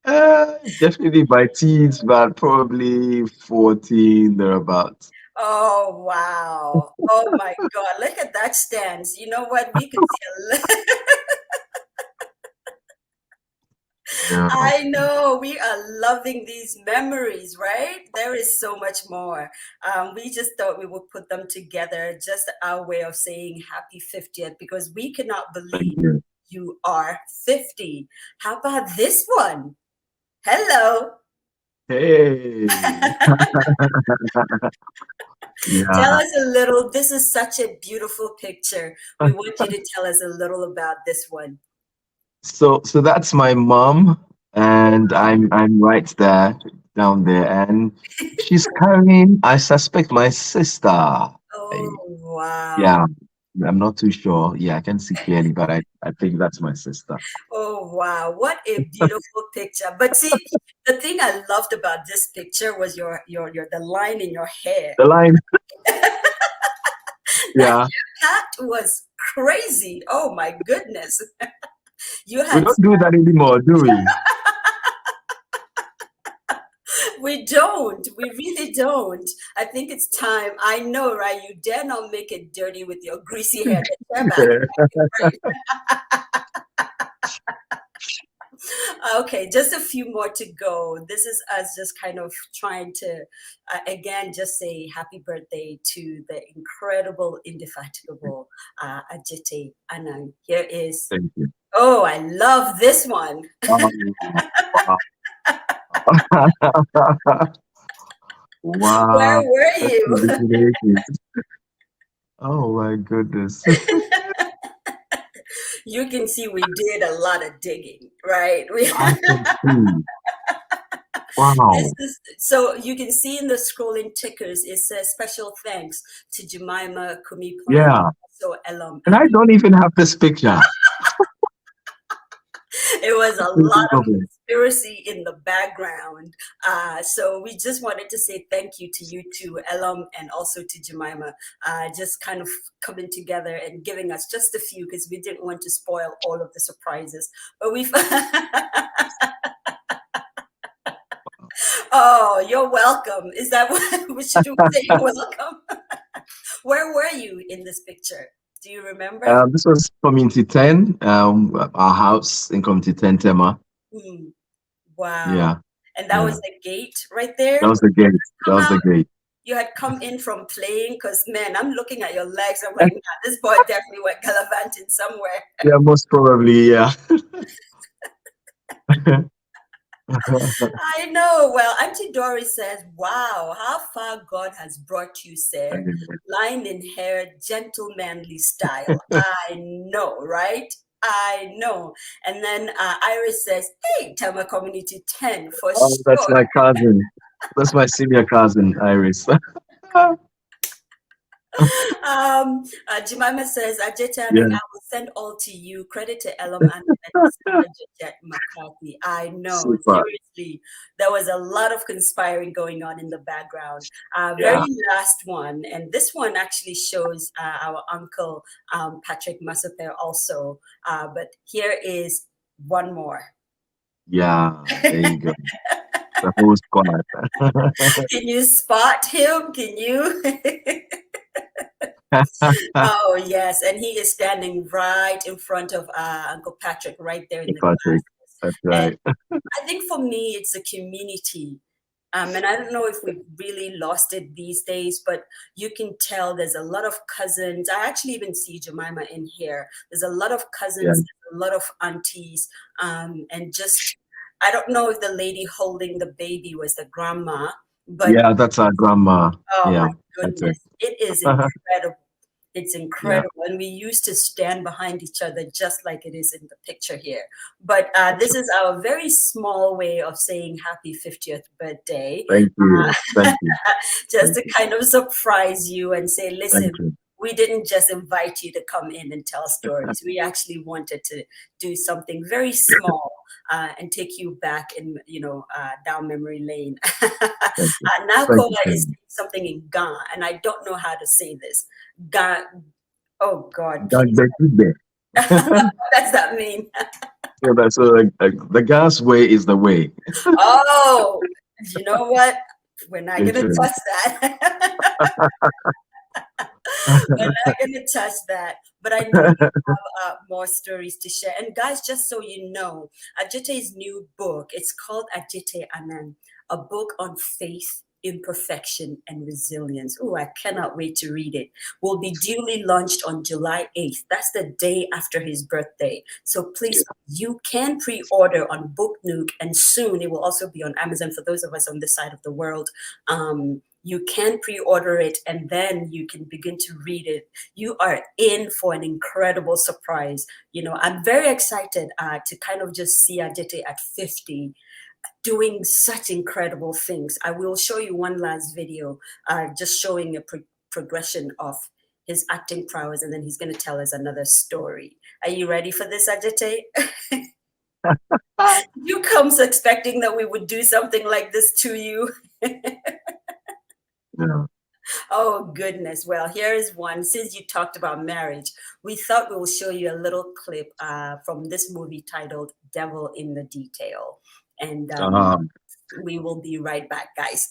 Definitely by teens, but probably 14 thereabouts.
Oh, wow. Oh, my God. Look at that stance. You know what? We could see a
Yeah.
I know we are loving these memories, right? There is so much more. We just thought we would put them together, just our way of saying happy 50th, because we cannot
Thank
believe
you.
you are 50. How about this one? Hello.
Hey.
Tell
Yeah.
us a little. This is such a beautiful picture. We want you to tell us a little about this one.
So that's my mom, and I'm right there, down there, and she's carrying, I suspect, my sister.
Oh, wow.
Yeah, I'm not too sure. Yeah, I can see clearly, but I think that's my sister.
Oh, wow. What a beautiful picture. But see, the thing I loved about this picture was your the line in your hair.
The line,
That
yeah.
hat was crazy. Oh my goodness. You
We
had
don't do that anymore, do we?
we don't. We really don't. I think it's time. I know, right? You dare not make it dirty with your greasy hair. The chair back. Okay, just a few more to go. This is us just kind of trying to, again, just say happy birthday to the incredible, indefatigable Adjetey Anang. Here is,
Thank you.
oh, I love this one.
Wow.
Where
Wow.
were
That's
you?
ridiculous. Oh my goodness.
You can see we did a lot of digging, right?
I can see.
This
Wow.
is so you can see in the scrolling tickers. It says special thanks to Jemima, Kumi Plan,
Yeah.
so Elam.
And I don't even have this picture.
It was a lot of
Unbelievable.
conspiracy in the background. So we just wanted to say thank you to you two, Elam, and also to Jemima, just kind of coming together and giving us just a few because we didn't want to spoil all of the surprises. But we've oh, you're welcome. Is that what should we say? You're welcome. Where were you in this picture? Do you remember?
This was Community 10, our house in Community 10, Tema.
Hmm. Wow.
Yeah,
And that was
yeah.
the gate right there.
That was the gate. That
Come
was the
out.
gate.
You had come in from playing because, man, I'm looking at your legs. I'm like, nah, this boy definitely went gallivanting somewhere.
Yeah, most probably, yeah.
I know. Well, Auntie Doris says, wow, how far God has brought you, sir. Line in hair, gentlemanly style. I know, right? I know. And then Iris says, hey, Tama Community 10 for
Oh, that's
sure.
my cousin. That's my senior cousin, Iris.
Jemima says, Adjetey Anang,
Yeah,
I will send all to you. Credit to Elam and Adjetey McCarthy. I know,
super.
seriously. There was a lot of conspiring going on in the background. Very
Yeah,
last one, and this one actually shows our uncle Patrick Masoper also. But here is one more.
yeah. There you go. The whole squad.
Can you spot him? Can you? Oh, yes. And he is standing right in front of Uncle Patrick, right there in the
Patrick.
glasses.
That's
And
right.
I think for me, it's a community. And I don't know if we've really lost it these days, but you can tell there's a lot of cousins. I actually even see Jemima in here. There's a lot of cousins,
Yeah,
there's a lot of aunties, and just, I don't know if the lady holding the baby was the grandma, but
yeah. That's our grandma.
oh my
Yeah, that's it.
goodness, it is incredible. It's
Yeah,
incredible. And we used to stand behind each other just like it is in the picture here. But
that's
this
right.
is our very small way of saying happy 50th birthday.
Thank you. Thank you.
Just
Thank
to
you.
kind of surprise you and say,
Thank
listen,
you.
we didn't just invite you to come in and tell stories. We actually wanted to do something very small and take you back in, down memory lane. Now
Thank
Koa
you.
is something in Ga, and I don't know how to say this. Ga, oh God, please. What does that mean?
Yeah, so the gas way is the way.
Oh, you know what? We're not going to
Literally.
touch that. We're not going to touch that. But I know you have more stories to share. And guys, just so you know, Adjetey's new book, it's called Adjetey Anang, a book on faith, imperfection, and resilience. Oh, I cannot wait to read it. Will be duly launched on July 8th. That's the day after his birthday. So please, you can pre-order on Book Nook, and soon it will also be on Amazon for those of us on this side of the world. You can pre-order it, and then you can begin to read it. You are in for an incredible surprise. I'm very excited to kind of just see Adjetey at 50 doing such incredible things. I will show you one last video, just showing a progression of his acting prowess, and then he's going to tell us another story. Are you ready for this, Adjetey? You come expecting that we would do something like this to you.
Yeah.
Oh, goodness. Well, here is one. Since you talked about marriage, we thought we will show you a little clip from this movie titled Devil in the Detail. And we will be right back, guys.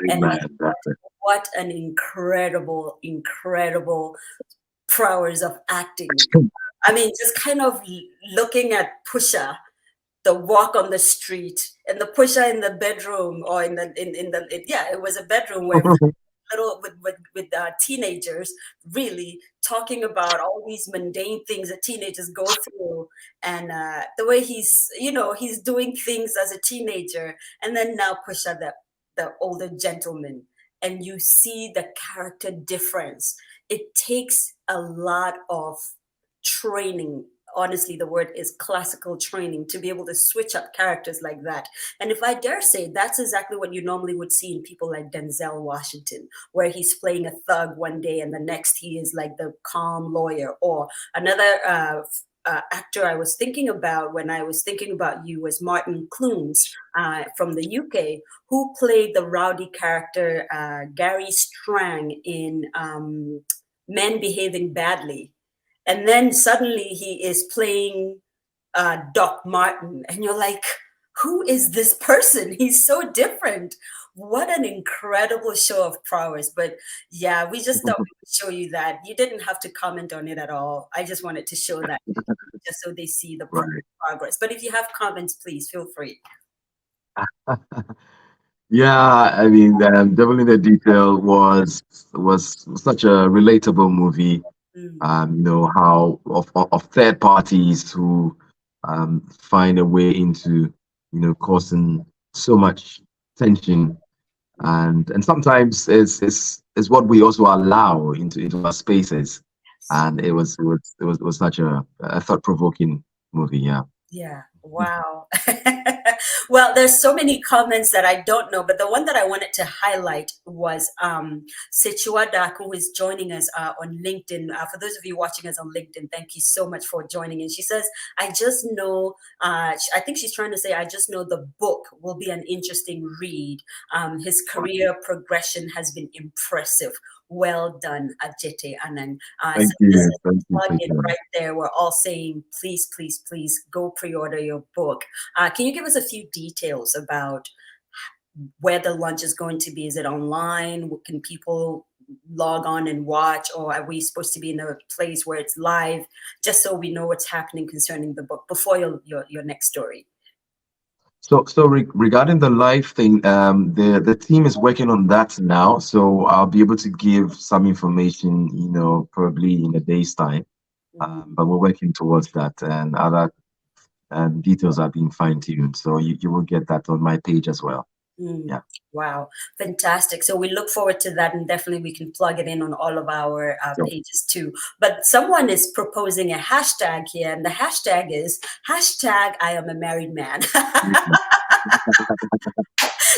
And what an incredible, incredible prowess of acting. I mean, just kind of looking at Pusha, the walk on the street, and the Pusha in the bedroom, or it was a bedroom where little with teenagers, really talking about all these mundane things that teenagers go through, and the way he's doing things as a teenager, and then now Pusha, the older gentleman, and you see the character difference. It takes a lot of training. Honestly, the word is classical training to be able to switch up characters like that. And if I dare say, that's exactly what you normally would see in people like Denzel Washington, where he's playing a thug one day and the next he is like the calm lawyer. Or another actor I was thinking about when I was thinking about you was Martin Clunes from the UK, who played the rowdy character Gary Strang in Men Behaving Badly. And then suddenly he is playing Doc Martin, and you're like, who is this person? He's so different. What an incredible show of prowess. But yeah, we just thought we would show you that. You didn't have to comment on it at all. I just wanted to show that just so they see the progress. But if you have comments, please feel free.
Yeah, I mean, Devil in the Detail was such a relatable movie. How of third parties who find a way into causing so much tension, and sometimes is what we also allow into our spaces. And it was such a thought-provoking movie.
Yeah. Wow. Well, there's so many comments that I don't know, but the one that I wanted to highlight was Sechuada, who is joining us on LinkedIn. For those of you watching us on LinkedIn, thank you so much for joining. And she says, I just know, I think she's trying to say, I just know the book will be an interesting read. His career progression has been impressive. Well done, Adjetey Anang.
Thank you.
Right there, we're all saying, please, please, please go pre-order your book. Can you give us a few details about where the launch is going to be? Is it online? Can people log on and watch, or are we supposed to be in a place where it's live, just so we know what's happening concerning the book before your next story?
So regarding the live thing, the team is working on that now. So I'll be able to give some information, probably in a day's time. But we're working towards that, and other details are being fine-tuned. So you will get that on my page as well. Yeah.
Wow, fantastic. So we look forward to that, and definitely we can plug it in on all of our pages too. But someone is proposing a hashtag here, and the hashtag is #I am a married man.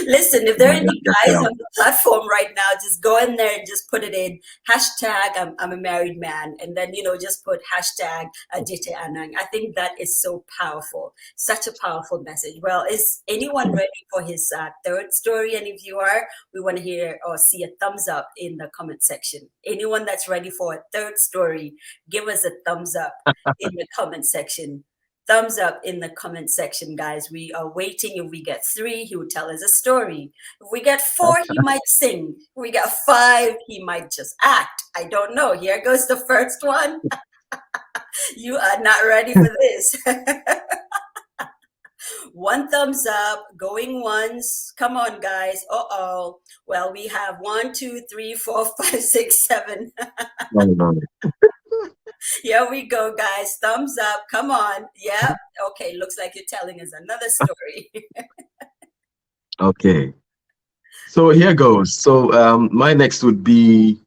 Listen, if
to
there are
my
any
younger
guys
self.
on the platform right now, just go in there and just put it in hashtag I'm a married man, and then just put hashtag Adjetey Anang. I think that is so powerful, such a powerful message. Well, is anyone ready for his third story? And if you are, we want to hear or see a thumbs up in the comment section. Anyone that's ready for a third story, give us a thumbs up in the comment section. Thumbs up in the comment section, guys. We are waiting. If we get 3, he will tell us a story. If we get 4, he might sing. If we get 5, he might just act. I don't know. Here goes the first one. You are not ready for this. 1 thumbs up, going once. Come on, guys. Uh-oh. Well, we have 1, 2, 3, 4, 5, 6, 7.
No.
Here we go, guys. Thumbs up. Come on. Yeah. Okay. Looks like you're telling us another story.
Okay. So here goes. So my next would be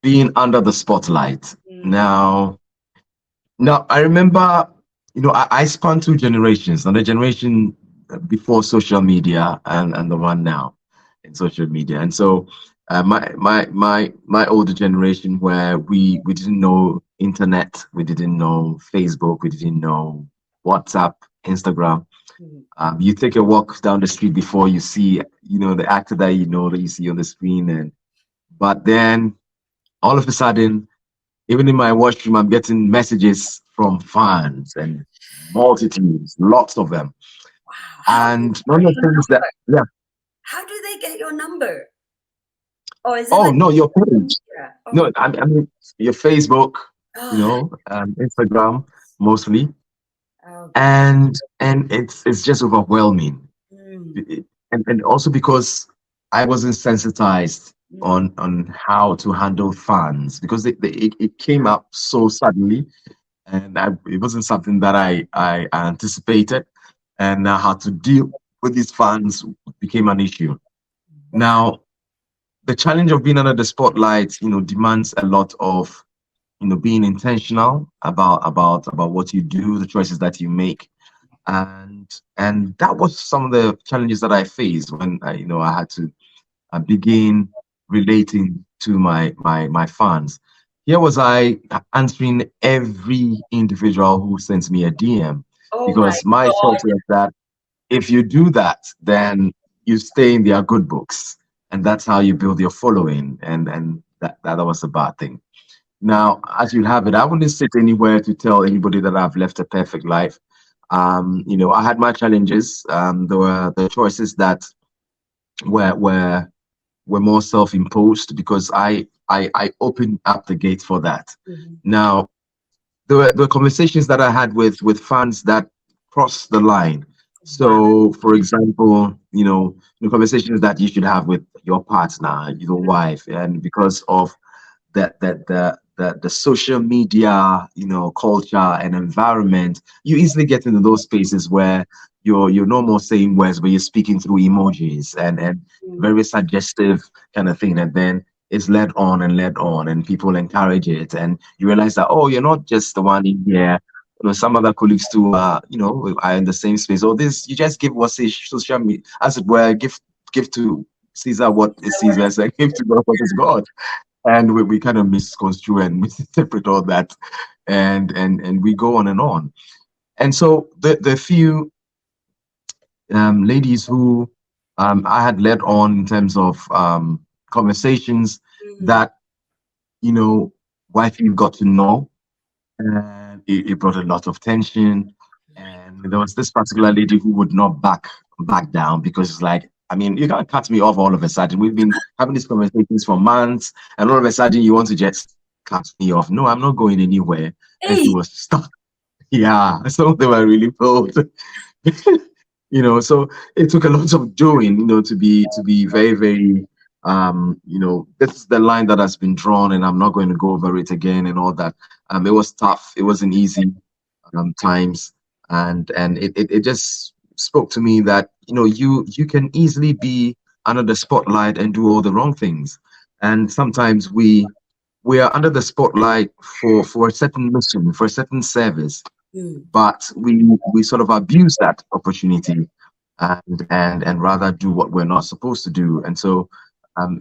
being under the spotlight. Now I remember, I spun 2 generations. Now the generation before social media and the one now in social media. And so my older generation, where we didn't know internet, we didn't know Facebook, we didn't know WhatsApp, Instagram. You take a walk down the street before you see, the actor that that you see on the screen, but then all of a sudden, even in my washroom, I'm getting messages from fans and multitudes, lots of them.
Wow.
And one of the things that, yeah.
How do they get your number? Or is it
Oh no, your page.
Yeah. Oh.
No, I mean your Facebook,
Oh.
Instagram mostly.
Oh.
And it's just overwhelming. And also because I wasn't sensitized on how to handle fans, because it came up so suddenly, and it wasn't something that I anticipated, and how to deal with these fans became an issue. Now, the challenge of being under the spotlight, demands a lot of, being intentional about what you do, the choices that you make, and that was some of the challenges that I faced when I had to begin relating to my fans. Here was I answering every individual who sends me a DM, because my thought was that if you do that, then you stay in their good books, and that's how you build your following, and that was a bad thing. Now, as you have it, I wouldn't sit anywhere to tell anybody that I've left a perfect life. I had my challenges. There were the choices that were more self-imposed, because I opened up the gate for that. Now, there were conversations that I had with fans that crossed the line. So, for example, the conversations that you should have with your partner, your wife, and because of the social media, culture and environment, you easily get into those spaces where you're no more saying words, but you're speaking through emojis and very suggestive kind of thing, and then it's led on, and people encourage it, and you realize that, oh, you're not just the one in here. Some other colleagues too are in the same space. Or this, you just give what's social media, as it were, give to Caesar what is Caesar's, and give to God what is God. And we kind of misconstrue and misinterpret all that, and we go on and on. And so the few ladies who I had led on in terms of conversations that wifey got to know, and it brought a lot of tension. And there was this particular lady who would not back down, because it's like, I mean, you can't cut me off all of a sudden. We've been having these conversations for months, and all of a sudden you want to just cut me off. No, I'm not going anywhere. And she was stuck. Yeah, so they were really bold. So it took a lot of doing, to be very, very, this is the line that has been drawn, and I'm not going to go over it again and all that. It was tough. It wasn't easy times, and it just spoke to me that you can easily be under the spotlight and do all the wrong things, and sometimes we are under the spotlight for a certain mission, for a certain service, but we sort of abuse that opportunity and rather do what we're not supposed to do. And so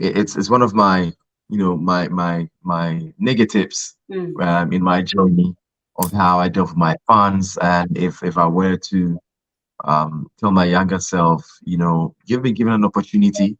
it's one of my my negatives
Mm.
in my journey of how I dealt with my funds. And if I were to tell my younger self, you've been given an opportunity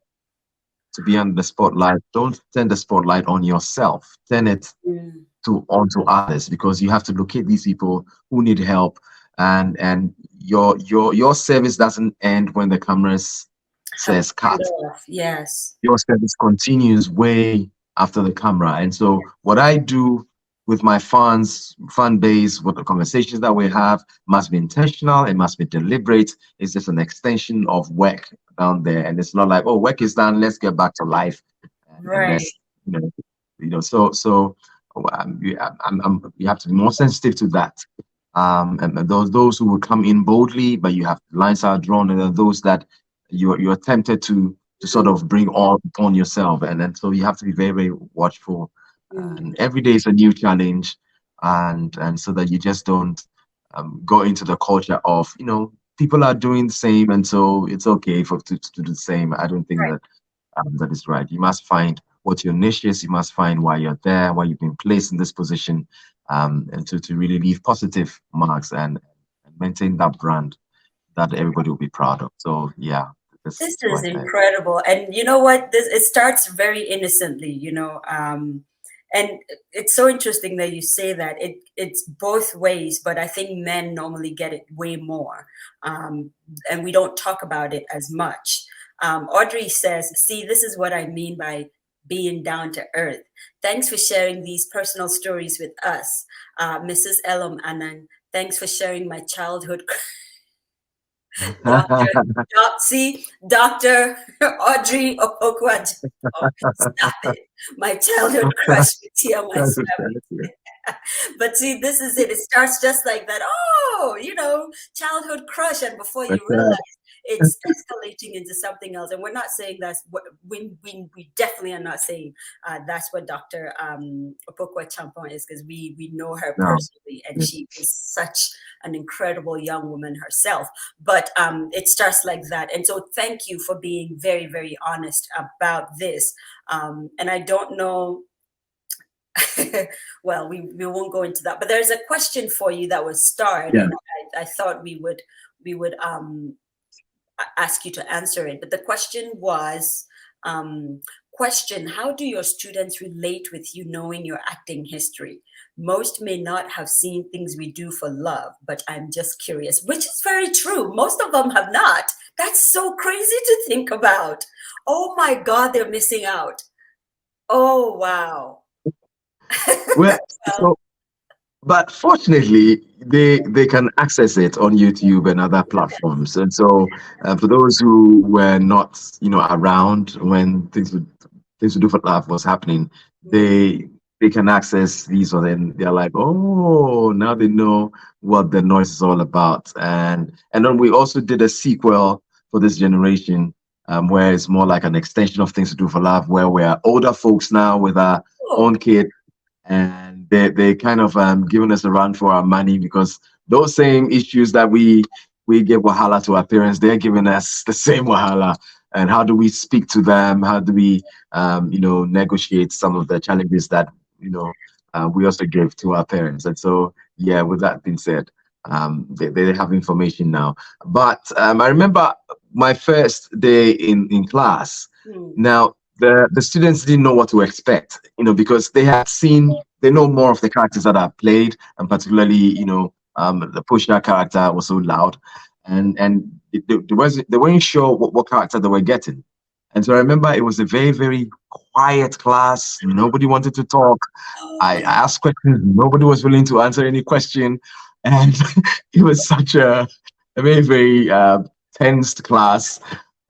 to be under the spotlight. Don't turn the spotlight on yourself. Turn it
Mm.
onto others, because you have to locate these people who need help, and your service doesn't end when the cameras
Have
says
turned
cut.
off. Yes.
Your service continues way after the camera. And so what I do with my fan base, what the conversations that we have must be intentional, it must be deliberate. It's just an extension of work down there. And it's not like, oh, work is done, let's get back to life and
Right.
rest. So you have to be more sensitive to that. And those who will come in boldly, but you have lines are drawn, and then those that you're tempted to sort of bring all upon yourself, and then so you have to be very, very watchful.
Mm.
And every day is a new challenge, and so that you just don't go into the culture of people are doing the same, and so it's okay to do the same. I don't think
Right.
that that is right. You must find what your niche is. You must find why you're there, why you've been placed in this position, and to really leave positive marks and maintain that brand that everybody will be proud of. So yeah,
This
that's
is
my thing.
incredible. And you know what? It starts very innocently, and it's so interesting that you say that. It's both ways, but I think men normally get it way more. And we don't talk about it as much. Audrey says, see, this is what I mean by being down to earth. Thanks for sharing these personal stories with us. Mrs. Elam Anang, thanks for sharing my childhood. Doctor, see, Dr. Audrey Opokwa. Oh, stop it. My childhood crush with Tia, my family. But see, this is it. It starts just like that. Oh, childhood crush. And before you realize, it's escalating into something else. And we're not saying that's what we definitely are not saying that's what Dr. Opokwa Champon is, because we know her
No.
personally, and she is such an incredible young woman herself. But it starts like that. And so thank you for being very, very honest about this. And I don't know. Well, we won't go into that, but there's a question for you that was starred,
Yeah.
and I thought we would ask you to answer it. But the question was, question: how do your students relate with you knowing your acting history? Most may not have seen things we do for love, but I'm just curious, which is very true. Most of them have not. That's so crazy to think about. Oh my God, they're missing out. Oh, wow.
Well, so, but fortunately, they can access it on YouTube and other platforms. And so, for those who were not, around when things to do for love was happening, they can access these, or then they're like, oh, now they know what the noise is all about. And then we also did a sequel for this generation, where it's more like an extension of Things to Do for Love, where we are older folks now with our own kid, and they kind of giving us a run for our money, because those same issues that we give wahala to our parents, they're giving us the same wahala. And how do we speak to them? How do we negotiate some of the challenges that we also give to our parents? And so yeah, with that being said, they have information now. But I remember my first day in class. Now the students didn't know what to expect, because they know more of the characters that are played, and particularly, the Pushka character was so loud, and they weren't sure what character they were getting. And so I remember it was a very, very quiet class. Nobody wanted to talk. I asked questions. Nobody was willing to answer any question. And it was such a very, very tensed class.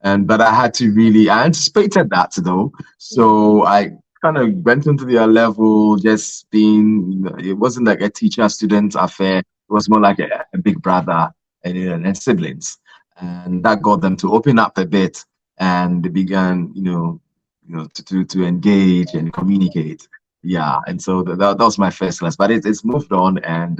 But I anticipated that though. So I kind of went into their level, just being, it wasn't like a teacher-student affair. It was more like a big brother and siblings. And that got them to open up a bit, and they began, to engage and communicate. Yeah. And so that was my first class, but it's moved on. And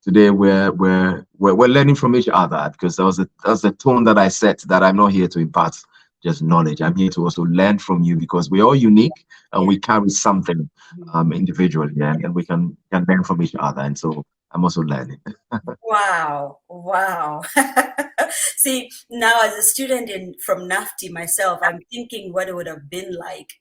today we're learning from each other, because that was the tone that I set, that I'm not here to impart just knowledge. I'm here to also learn from you, because we're all unique and we carry something individually, and we can learn from each other. And so I'm also learning.
Wow, wow. See, now as a student from NAFTI myself, I'm thinking what it would have been like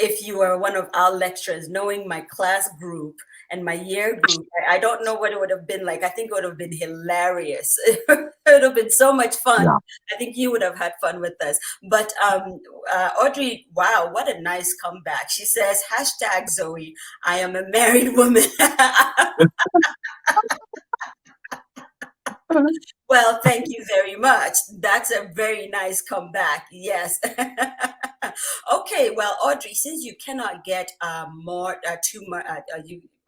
if you were one of our lecturers, knowing my class group and my year group. I don't know what it would have been like. I think it would have been hilarious. It would have been so much fun.
Yeah.
I think you would have had fun with us. But Audrey, wow, what a nice comeback. She says, hashtag Zoe, I am a married woman. Well, thank you very much. That's a very nice comeback. Yes. Okay. Well, Audrey, since you cannot get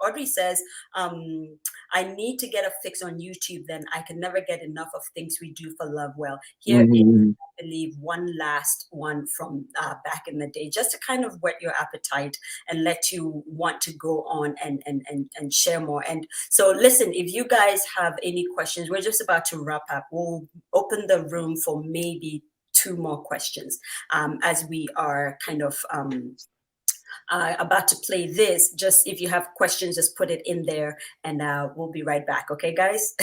Audrey says, I need to get a fix on YouTube. Then I can never get enough of Things We Do for Love. Well, here is, I believe, one last one from back in the day, just to kind of whet your appetite and let you want to go on and share more. And so listen, if you guys have any questions, we're just about to wrap up. We'll open the room for maybe 2 more questions as we are kind of about to play this. Just if you have questions, just put it in there and we'll be right back. Okay, guys?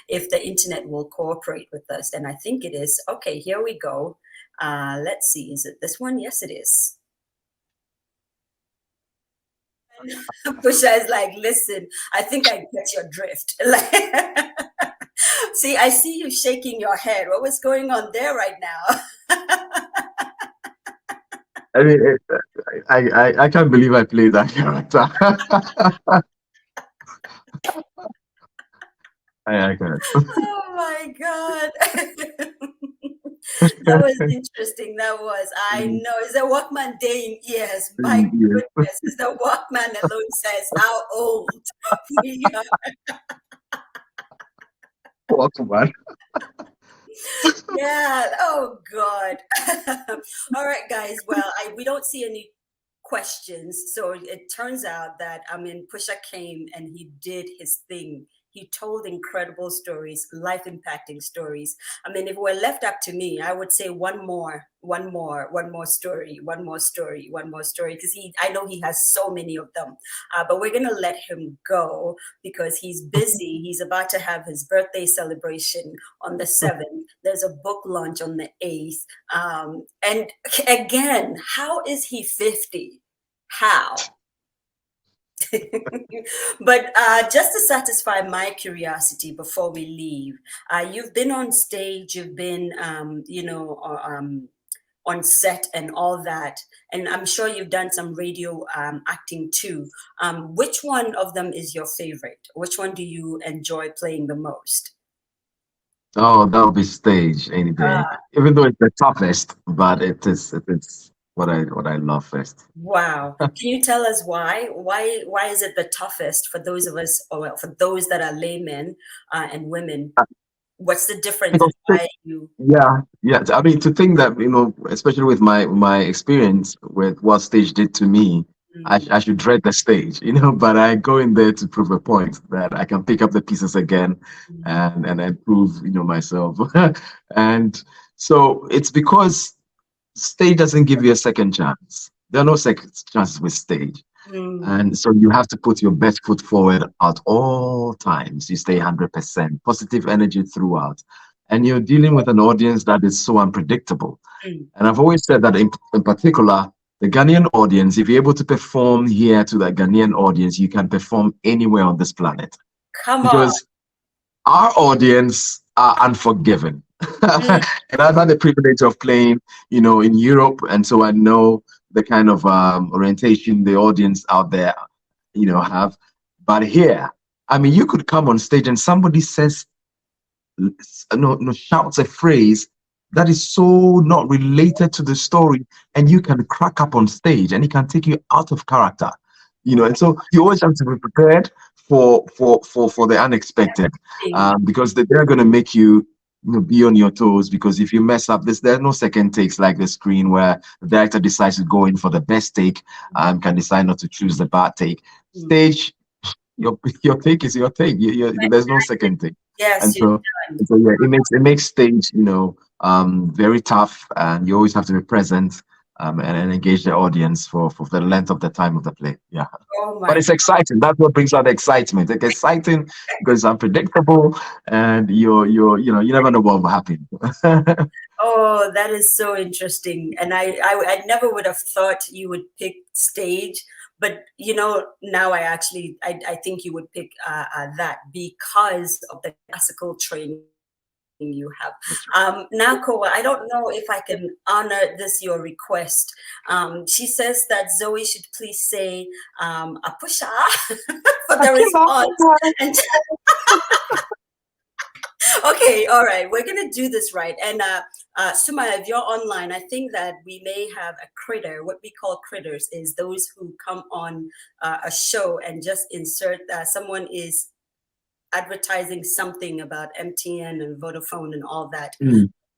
If the internet will cooperate with us, and I think it is. Okay, here we go. Let's see. Is it this one? Yes, it is. Pusha is like, listen, I think I get your drift. See, I see you shaking your head. What was going on there right now?
I mean, I can't believe I played that character. I can't.
Oh my God. That was interesting. That was. I know. It's a Walkman day in ears. My goodness. It's the Walkman alone says how old we are.
Walkman.
Yeah. Oh God. All right, guys. Well, we don't see any questions. So it turns out that Pusha came and he did his thing. He told incredible stories, life-impacting stories. I mean, if it were left up to me, I would say one more story, because I know he has so many of them. But we're gonna let him go because he's busy. He's about to have his birthday celebration on the 7th. There's a book launch on the 8th. And again, how is he 50? How? But just to satisfy my curiosity before we leave, you've been on stage, you've been, on set and all that, and I'm sure you've done some radio acting too. Which one of them is your favorite? Which one do you enjoy playing the most?
Oh, that would be stage any day. Even though it's the toughest, but it's what I love first.
Wow. Can you tell us why? Why is it the toughest for those of us, or well, for those that are laymen and women? What's the difference? Why you?
Yeah. I mean, to think that, especially with my experience with what stage did to me, I should dread the stage, but I go in there to prove a point that I can pick up the pieces again and improve, myself. And so it's because stage doesn't give you a second chance. There are no second chances with stage. And so you have to put your best foot forward at all times. You stay 100%, positive energy throughout. And you're dealing with an audience that is so unpredictable. And I've always said that in particular, the Ghanaian audience, if you're able to perform here to the Ghanaian audience, you can perform anywhere on this planet.
Come on.
Because our audience are unforgiving. And I've had the privilege of playing, in Europe. And so I know the kind of orientation the audience out there, have. But here, I mean, you could come on stage and somebody says, shouts a phrase that is so not related to the story, and you can crack up on stage and it can take you out of character, and so you always have to be prepared for the unexpected, because they're going to make you be on your toes, because if you mess up there's no second takes like the screen where the director decides to go in for the best take and can decide not to choose the bad take. Stage, your take is your take. There's no second take.
Yes,
And
you're done.
so yeah, it makes stage, very tough, and you always have to be present, and engage the audience for the length of the time of the play. Yeah.
Oh
But
my
it's exciting. That's what brings out the excitement. It's exciting because it's unpredictable, and you never know what will happen.
Oh, that is so interesting. And I never would have thought you would pick stage, but now I think you would pick that because of the classical training you have. Now, Koa, I don't know if I can honor your request. She says that Zoe should please say Apusha for the response. And okay, all right, we're gonna do this right. And Sumaya, if you're online, I think that we may have a critter. What we call critters is those who come on a show and just insert someone is advertising something about MTN and Vodafone and all that.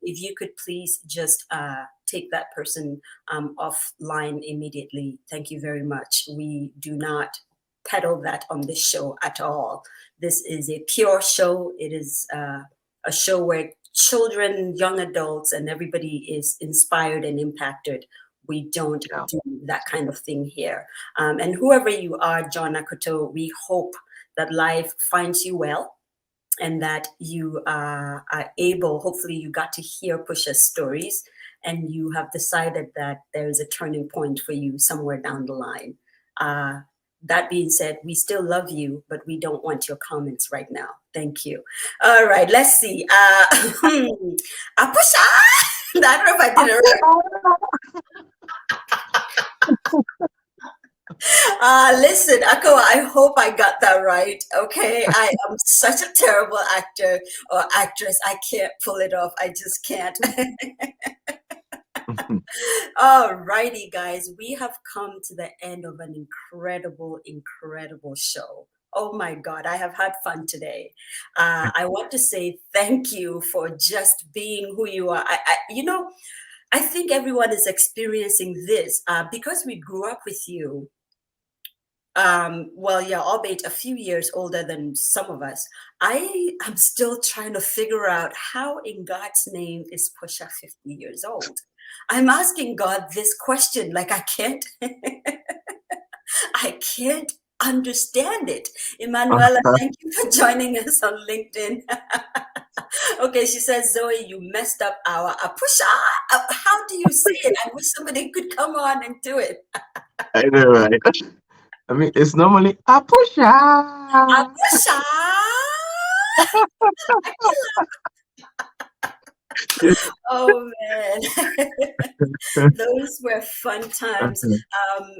If you could please just take that person offline immediately. Thank you very much. We do not peddle that on this show at all. This is a pure show. It is a show where children, young adults, and everybody is inspired and impacted. We don't do that kind of thing here. And whoever you are, John Akoto, we hope that life finds you well and that you are able, hopefully you got to hear Pusha's stories and you have decided that there is a turning point for you somewhere down the line. That being said, we still love you, but we don't want your comments right now. Thank you. All right, let's see. Pusha! I don't know if I did it right. Listen, Ako, I hope I got that right. Okay, I am such a terrible actor or actress. I can't pull it off. I just can't. All righty, guys, we have come to the end of an incredible, incredible show. Oh my God, I have had fun today. I want to say thank you for just being who you are. I think everyone is experiencing this because we grew up with you. Well, yeah, albeit a few years older than some of us. I am still trying to figure out how in God's name is Pusha 50 years old. I'm asking God this question, like I can't understand it. Emanuela, thank you for joining us on LinkedIn. Okay, she says, Zoe, you messed up our Pusha. How do you say it? I wish somebody could come on and do it.
I know, right? I mean, it's normally Apusha.
Pusha. Oh man, those were fun times.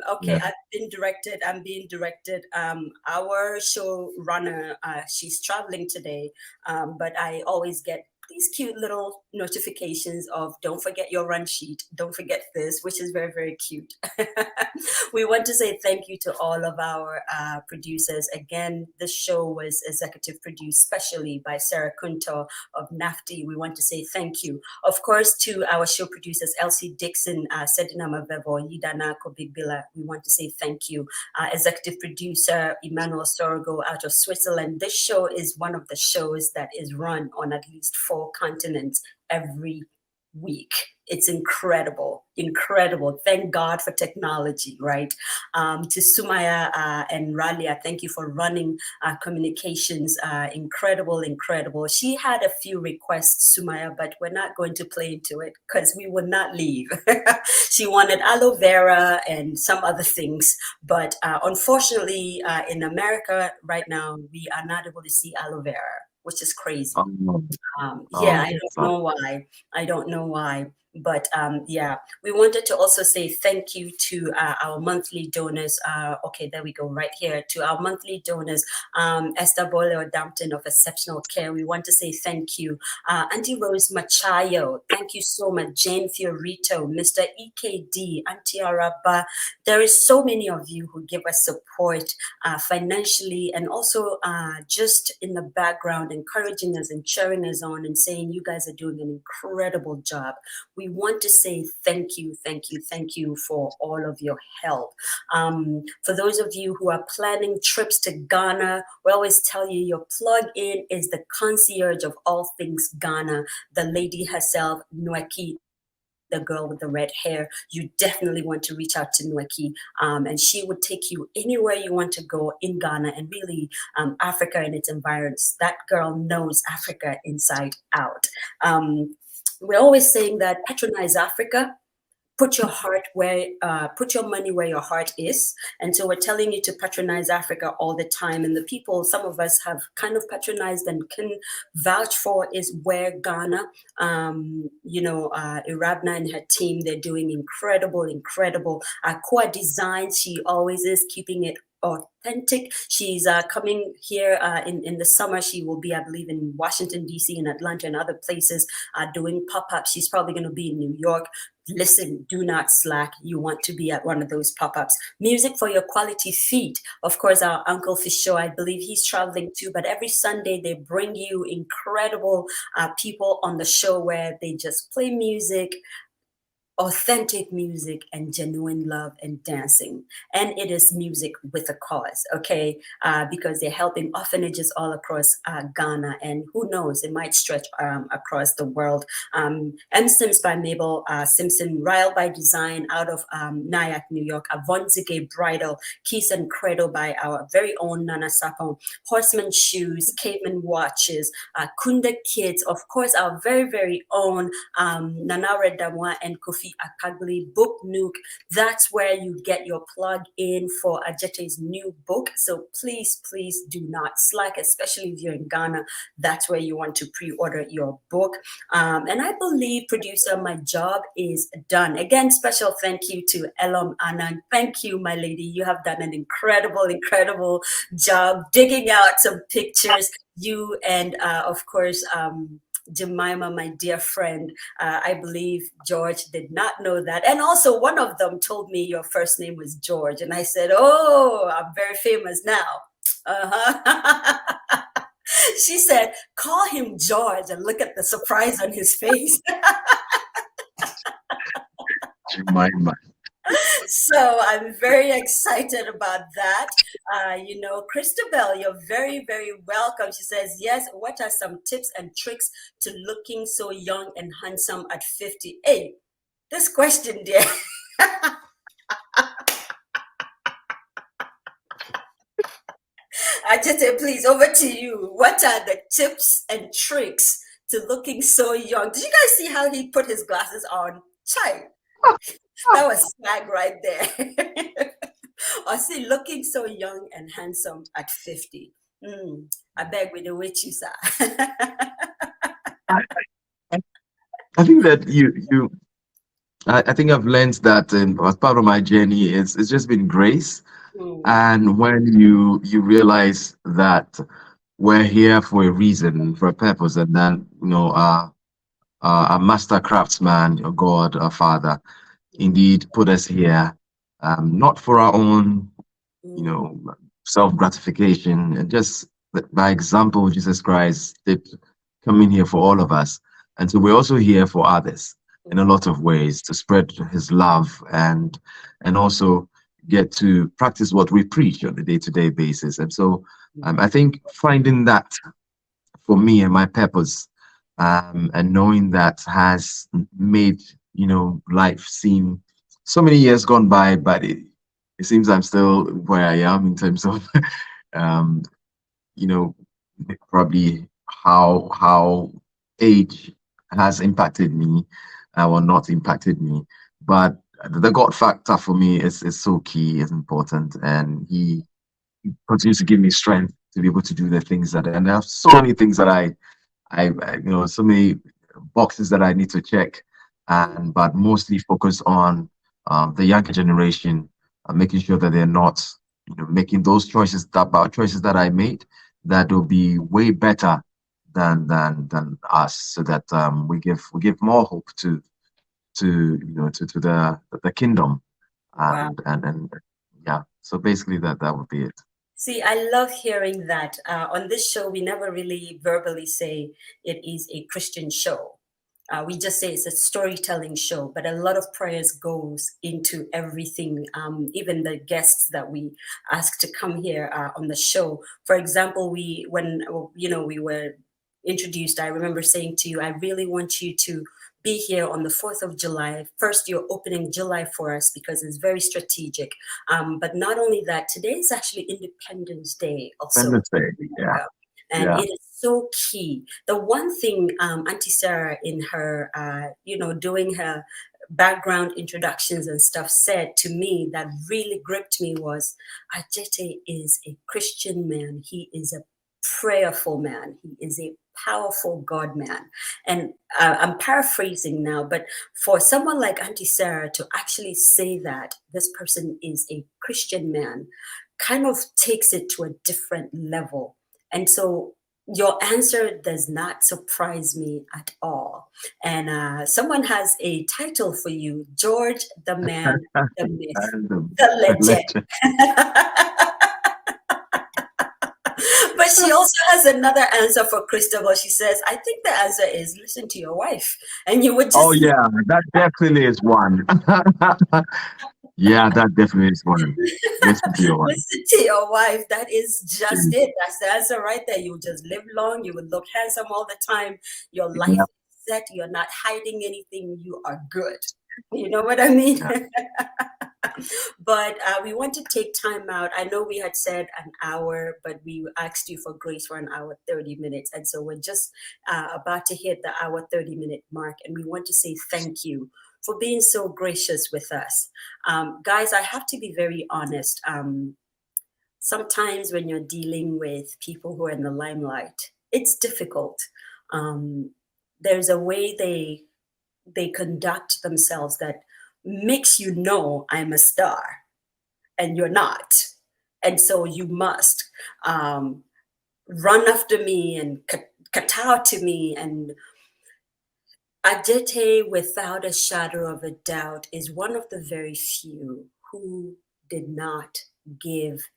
Okay,
Yeah.
I'm being directed. Our show runner, she's traveling today, but I always get these cute little notifications of don't forget your run sheet, don't forget this, which is very, very cute. We want to say thank you to all of our producers. Again, this show was executive produced specially by Sarah Kunto of NAFTI. We want to say thank you. Of course, to our show producers, Elsie Dixon, Sedina Mavevo, Yidana Kobigbila, we want to say thank you. Executive producer, Emmanuel Sorogo out of Switzerland. This show is one of the shows that is run on at least 4 continents every week. It's incredible, incredible. Thank God for technology, right? To Sumaya and Ralia, thank you for running communications. Incredible, incredible. She had a few requests, Sumaya, but we're not going to play into it because we would not leave. She wanted aloe vera and some other things, but unfortunately, in America right now, we are not able to see aloe vera, which is crazy. Yeah, I don't know why. I don't know why. But yeah, we wanted to also say thank you to our monthly donors. Okay, there we go, right here, to our monthly donors, Esther Bole Dampton of Exceptional Care. We want to say thank you. Auntie Rose Machayo, thank you so much. Jane Fiorito, Mr. EKD, Auntie Araba. There is so many of you who give us support financially, and also just in the background, encouraging us and cheering us on and saying you guys are doing an incredible job. We want to say thank you, thank you, thank you for all of your help. For those of you who are planning trips to Ghana, we always tell you your plug-in is the concierge of all things Ghana, the lady herself, Nweki, the girl with the red hair. You definitely want to reach out to Nweki, and she would take you anywhere you want to go in Ghana, and really Africa and its environs. That girl knows Africa inside out. We're always saying that patronize Africa. Put your heart where, put your money where your heart is. And so we're telling you to patronize Africa all the time. And the people, some of us have kind of patronized and can vouch for is where Ghana, you know, Irabna and her team, they're doing incredible. Kwa Design, she always is keeping it authentic. She's coming here in the summer. She will be, I believe, in Washington, D.C. and Atlanta and other places doing pop-ups. She's probably going to be in New York. Listen, do not slack. You want to be at one of those pop-ups. Music for your quality feet. Of course, our Uncle Fisho, I believe he's traveling too, but every Sunday they bring you incredible people on the show where they just play music, authentic music and genuine love and dancing. And it is music with a cause, okay? Because they're helping orphanages all across Ghana, and who knows, it might stretch across the world. M. Sims by Mabel Simpson, Ryle by Design out of Nyack, New York, Avonzige Bridal, Keys and Credo by our very own Nana Sapon, Horseman Shoes, Caveman Watches, Kunda Kids, of course, our very, very own Nana Redamwa and Kofi Akagli, Book Nook. That's where you get your plug in for Adjetey's new book. So please do not slack, especially if you're in Ghana. That's where you want to pre-order your book. And I believe, producer, my job is done. Again, special thank you to Elom Anang. Thank you, my lady. You have done an incredible job digging out some pictures. You and of course, Jemima, my dear friend, I believe George did not know that. And also one of them told me your first name was George. And I said, oh, I'm very famous now. She said, call him George, and look at the surprise on his face.
Jemima.
So I'm very excited about that. You know, Christabel, you're very, very welcome. She says, yes, what are some tips and tricks to looking so young and handsome at 58? This question, dear. Adjetey, please, over to you. What are the tips and tricks to looking so young? Did you guys see how he put his glasses on? Child. That was swag right there. I see, looking so young and handsome at 50. I beg with the witch, you, sir.
I think that I think I've learned that as part of my journey, it's just been grace. And when you realize that we're here for a reason, for a purpose, and then, you know, a master craftsman, a God, a Father, indeed put us here, not for our own, you know, self-gratification, and just by example, Jesus Christ did come in here for all of us. And so we're also here for others in a lot of ways, to spread his love and also get to practice what we preach on a day-to-day basis. And so I think finding that for me and my purpose, and knowing that has made, you know, life seem so many years gone by, but it seems I'm still where I am in terms of, you know, probably how age has impacted me or not impacted me. But the God factor for me is so key, is important, and he continues to give me strength to be able to do the things that, and there are so many things that I you know, so many boxes that I need to check and but mostly focus on the younger generation, making sure that they're not, making those choices, that bad choices that I made, that will be way better than us, so that we give more hope to the kingdom,
Wow.
and yeah. So basically, that would be it.
See, I love hearing that. On this show, we never really verbally say it is a Christian show. We just say it's a storytelling show, but a lot of prayers goes into everything. Even the guests that we ask to come here on the show. For example, when we were introduced, I remember saying to you, I really want you to be here on the 4th of July. First, you're opening July for us because it's very strategic. But not only that, today is actually Independence Day also.
Independence Day, yeah,
And
yeah.
it is so key. The one thing Auntie Sarah in her, doing her background introductions and stuff said to me that really gripped me was, Adjetey is a Christian man. He is a prayerful man. He is a powerful God man. And I'm paraphrasing now, but for someone like Auntie Sarah to actually say that this person is a Christian man kind of takes it to a different level. And so your answer does not surprise me at all. And someone has a title for you, George the Man, the Myth,
And
the Legend.
legend.
But she also has another answer for Christopher. She says, I think the answer is listen to your wife. And you would just
Oh yeah, that definitely is one. Yeah, that definitely is one. Listen to your one.
listen to your wife. That is just it. That's the answer right there. You just live long. You would look handsome all the time. Your life
Yeah,
is set. You're not hiding anything. You are good. You know what I mean?
yeah.
But we want to take time out. I know we had said an hour, but we asked you for grace for an hour, 30 minutes. And so we're just about to hit the hour, 30-minute mark. And we want to say thank you for being so gracious with us. Guys, I have to be very honest. Sometimes when you're dealing with people who are in the limelight, it's difficult. There's a way they conduct themselves that makes you know I'm a star and you're not. And so you must run after me and kowtow to me. And Adjetey, without a shadow of a doubt, is one of the very few who did not give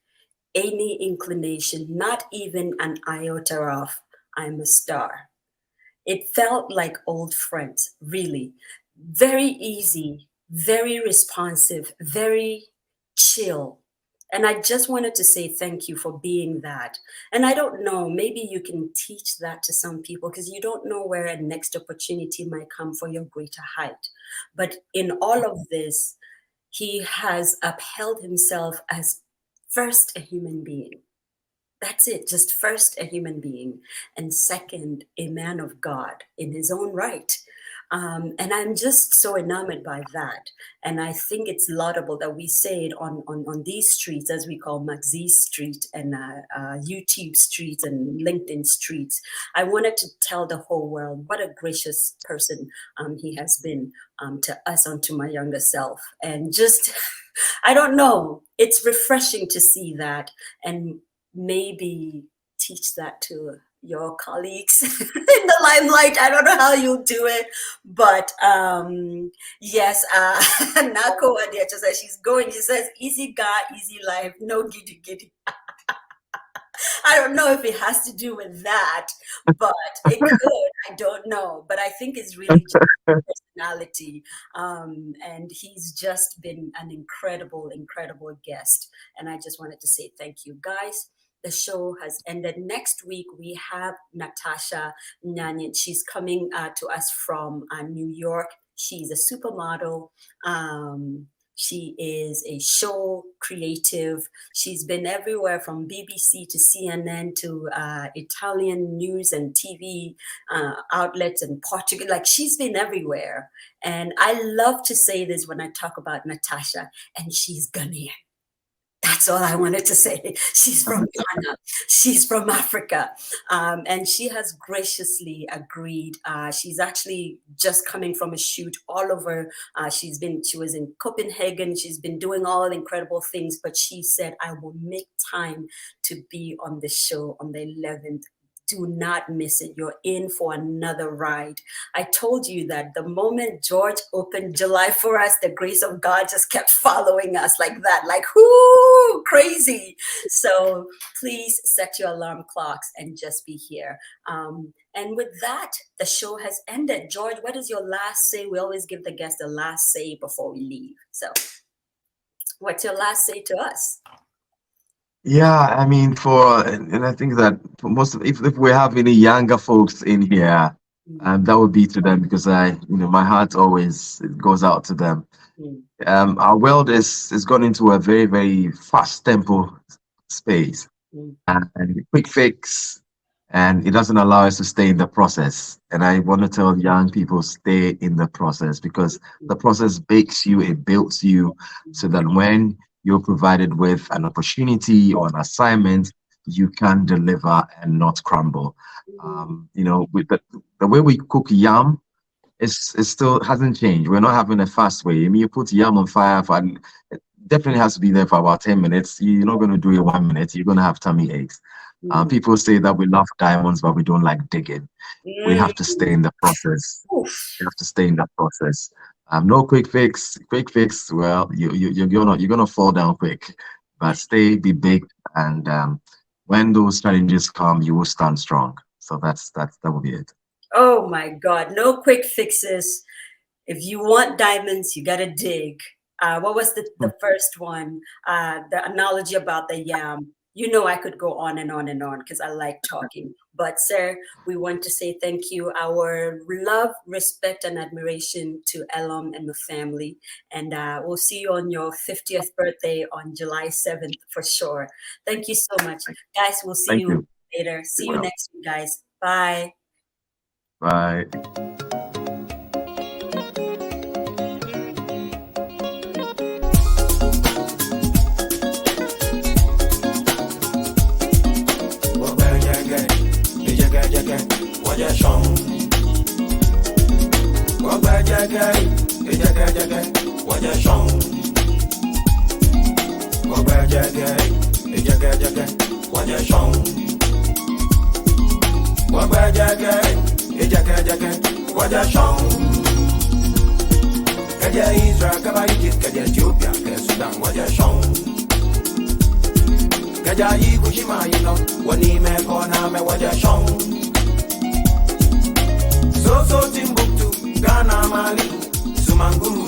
any inclination, not even an iota of I'm a star. It felt like old friends, really. Very easy, very responsive, very chill. And I just wanted to say thank you for being that. And I don't know, maybe you can teach that to some people because you don't know where a next opportunity might come for your greater height. But in all of this, he has upheld himself as first a human being. That's it, just first a human being, and second, a man of God in his own right. And I'm just so enamored by that. And I think it's laudable that we say it on these streets, as we call Maxi Street and YouTube streets and LinkedIn streets. I wanted to tell the whole world what a gracious person he has been to us, and to my younger self. And just, I don't know, it's refreshing to see that. And maybe teach that to your colleagues in the limelight. I don't know how you'll do it, but yes, Nako Adia just says she's going. She says, "Easy guy, easy life, no giddy giddy." I don't know if it has to do with that, but it could. I don't know, but I think it's really just personality. And he's just been an incredible, incredible guest. And I just wanted to say thank you, guys. The show has ended. Next week, we have Natasha Nyanit. She's coming to us from New York. She's a supermodel. She is a show creative. She's been everywhere from BBC to CNN to Italian news and TV outlets and Portugal. Like, she's been everywhere. And I love to say this when I talk about Natasha, and she's Ghanaian. That's all I wanted to say. She's from Ghana. She's from Africa. And she has graciously agreed. She's actually just coming from a shoot all over. She was in Copenhagen. She's been doing all incredible things, but she said, I will make time to be on the show on the 11th. Do not miss it. You're in for another ride. I told you that the moment George opened July for us, the grace of God just kept following us like that, like, whoo, crazy. So please set your alarm clocks and just be here. And with that, the show has ended. George, what is your last say? We always give the guest a last say before we leave. So what's your last say to us?
Yeah, I mean, and I think that for most of, if we have any younger folks in here, that would be to them, because my heart always goes out to them. Our world is gone into a very, very fast tempo space, and quick fix, and it doesn't allow us to stay in the process. And I want to tell young people, stay in the process, because the process bakes you, it builds you, so that when you're provided with an opportunity or an assignment, you can deliver and not crumble. With the way we cook yam, it still hasn't changed. We're not having a fast way. I mean, you put yam on fire it definitely has to be there for about 10 minutes. You're not going to do it 1 minute. You're going to have tummy aches. People say that we love diamonds, but we don't like digging. We have to stay in the process. We have to stay in the process. No quick fix. Quick fix. Well, you're gonna fall down quick, but be big, and when those challenges come, you will stand strong. So that will be it.
Oh my God! No quick fixes. If you want diamonds, you gotta dig. What was the first one? The analogy about the yam. I could go on and on and on because I like talking. But sir, we want to say thank you. Our love, respect, and admiration to Elam and the family. And we'll see you on your 50th birthday on July 7th for sure. Thank you so much. Guys, we'll see you later. See you next week, guys. Bye.
Bye.
Israel, Kaja Ethiopia, Sudan, Kaja Ikushima, Wanime Koname, So Timbuktu, Ghana, Mali, Sumanguru,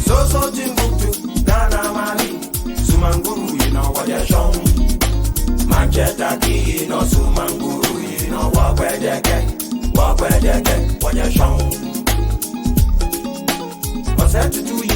So Timbuktu, Ghana, Mali, Sumanguru, Manchester, Sumanguru, walk where they get, what you're shown. What's that to do?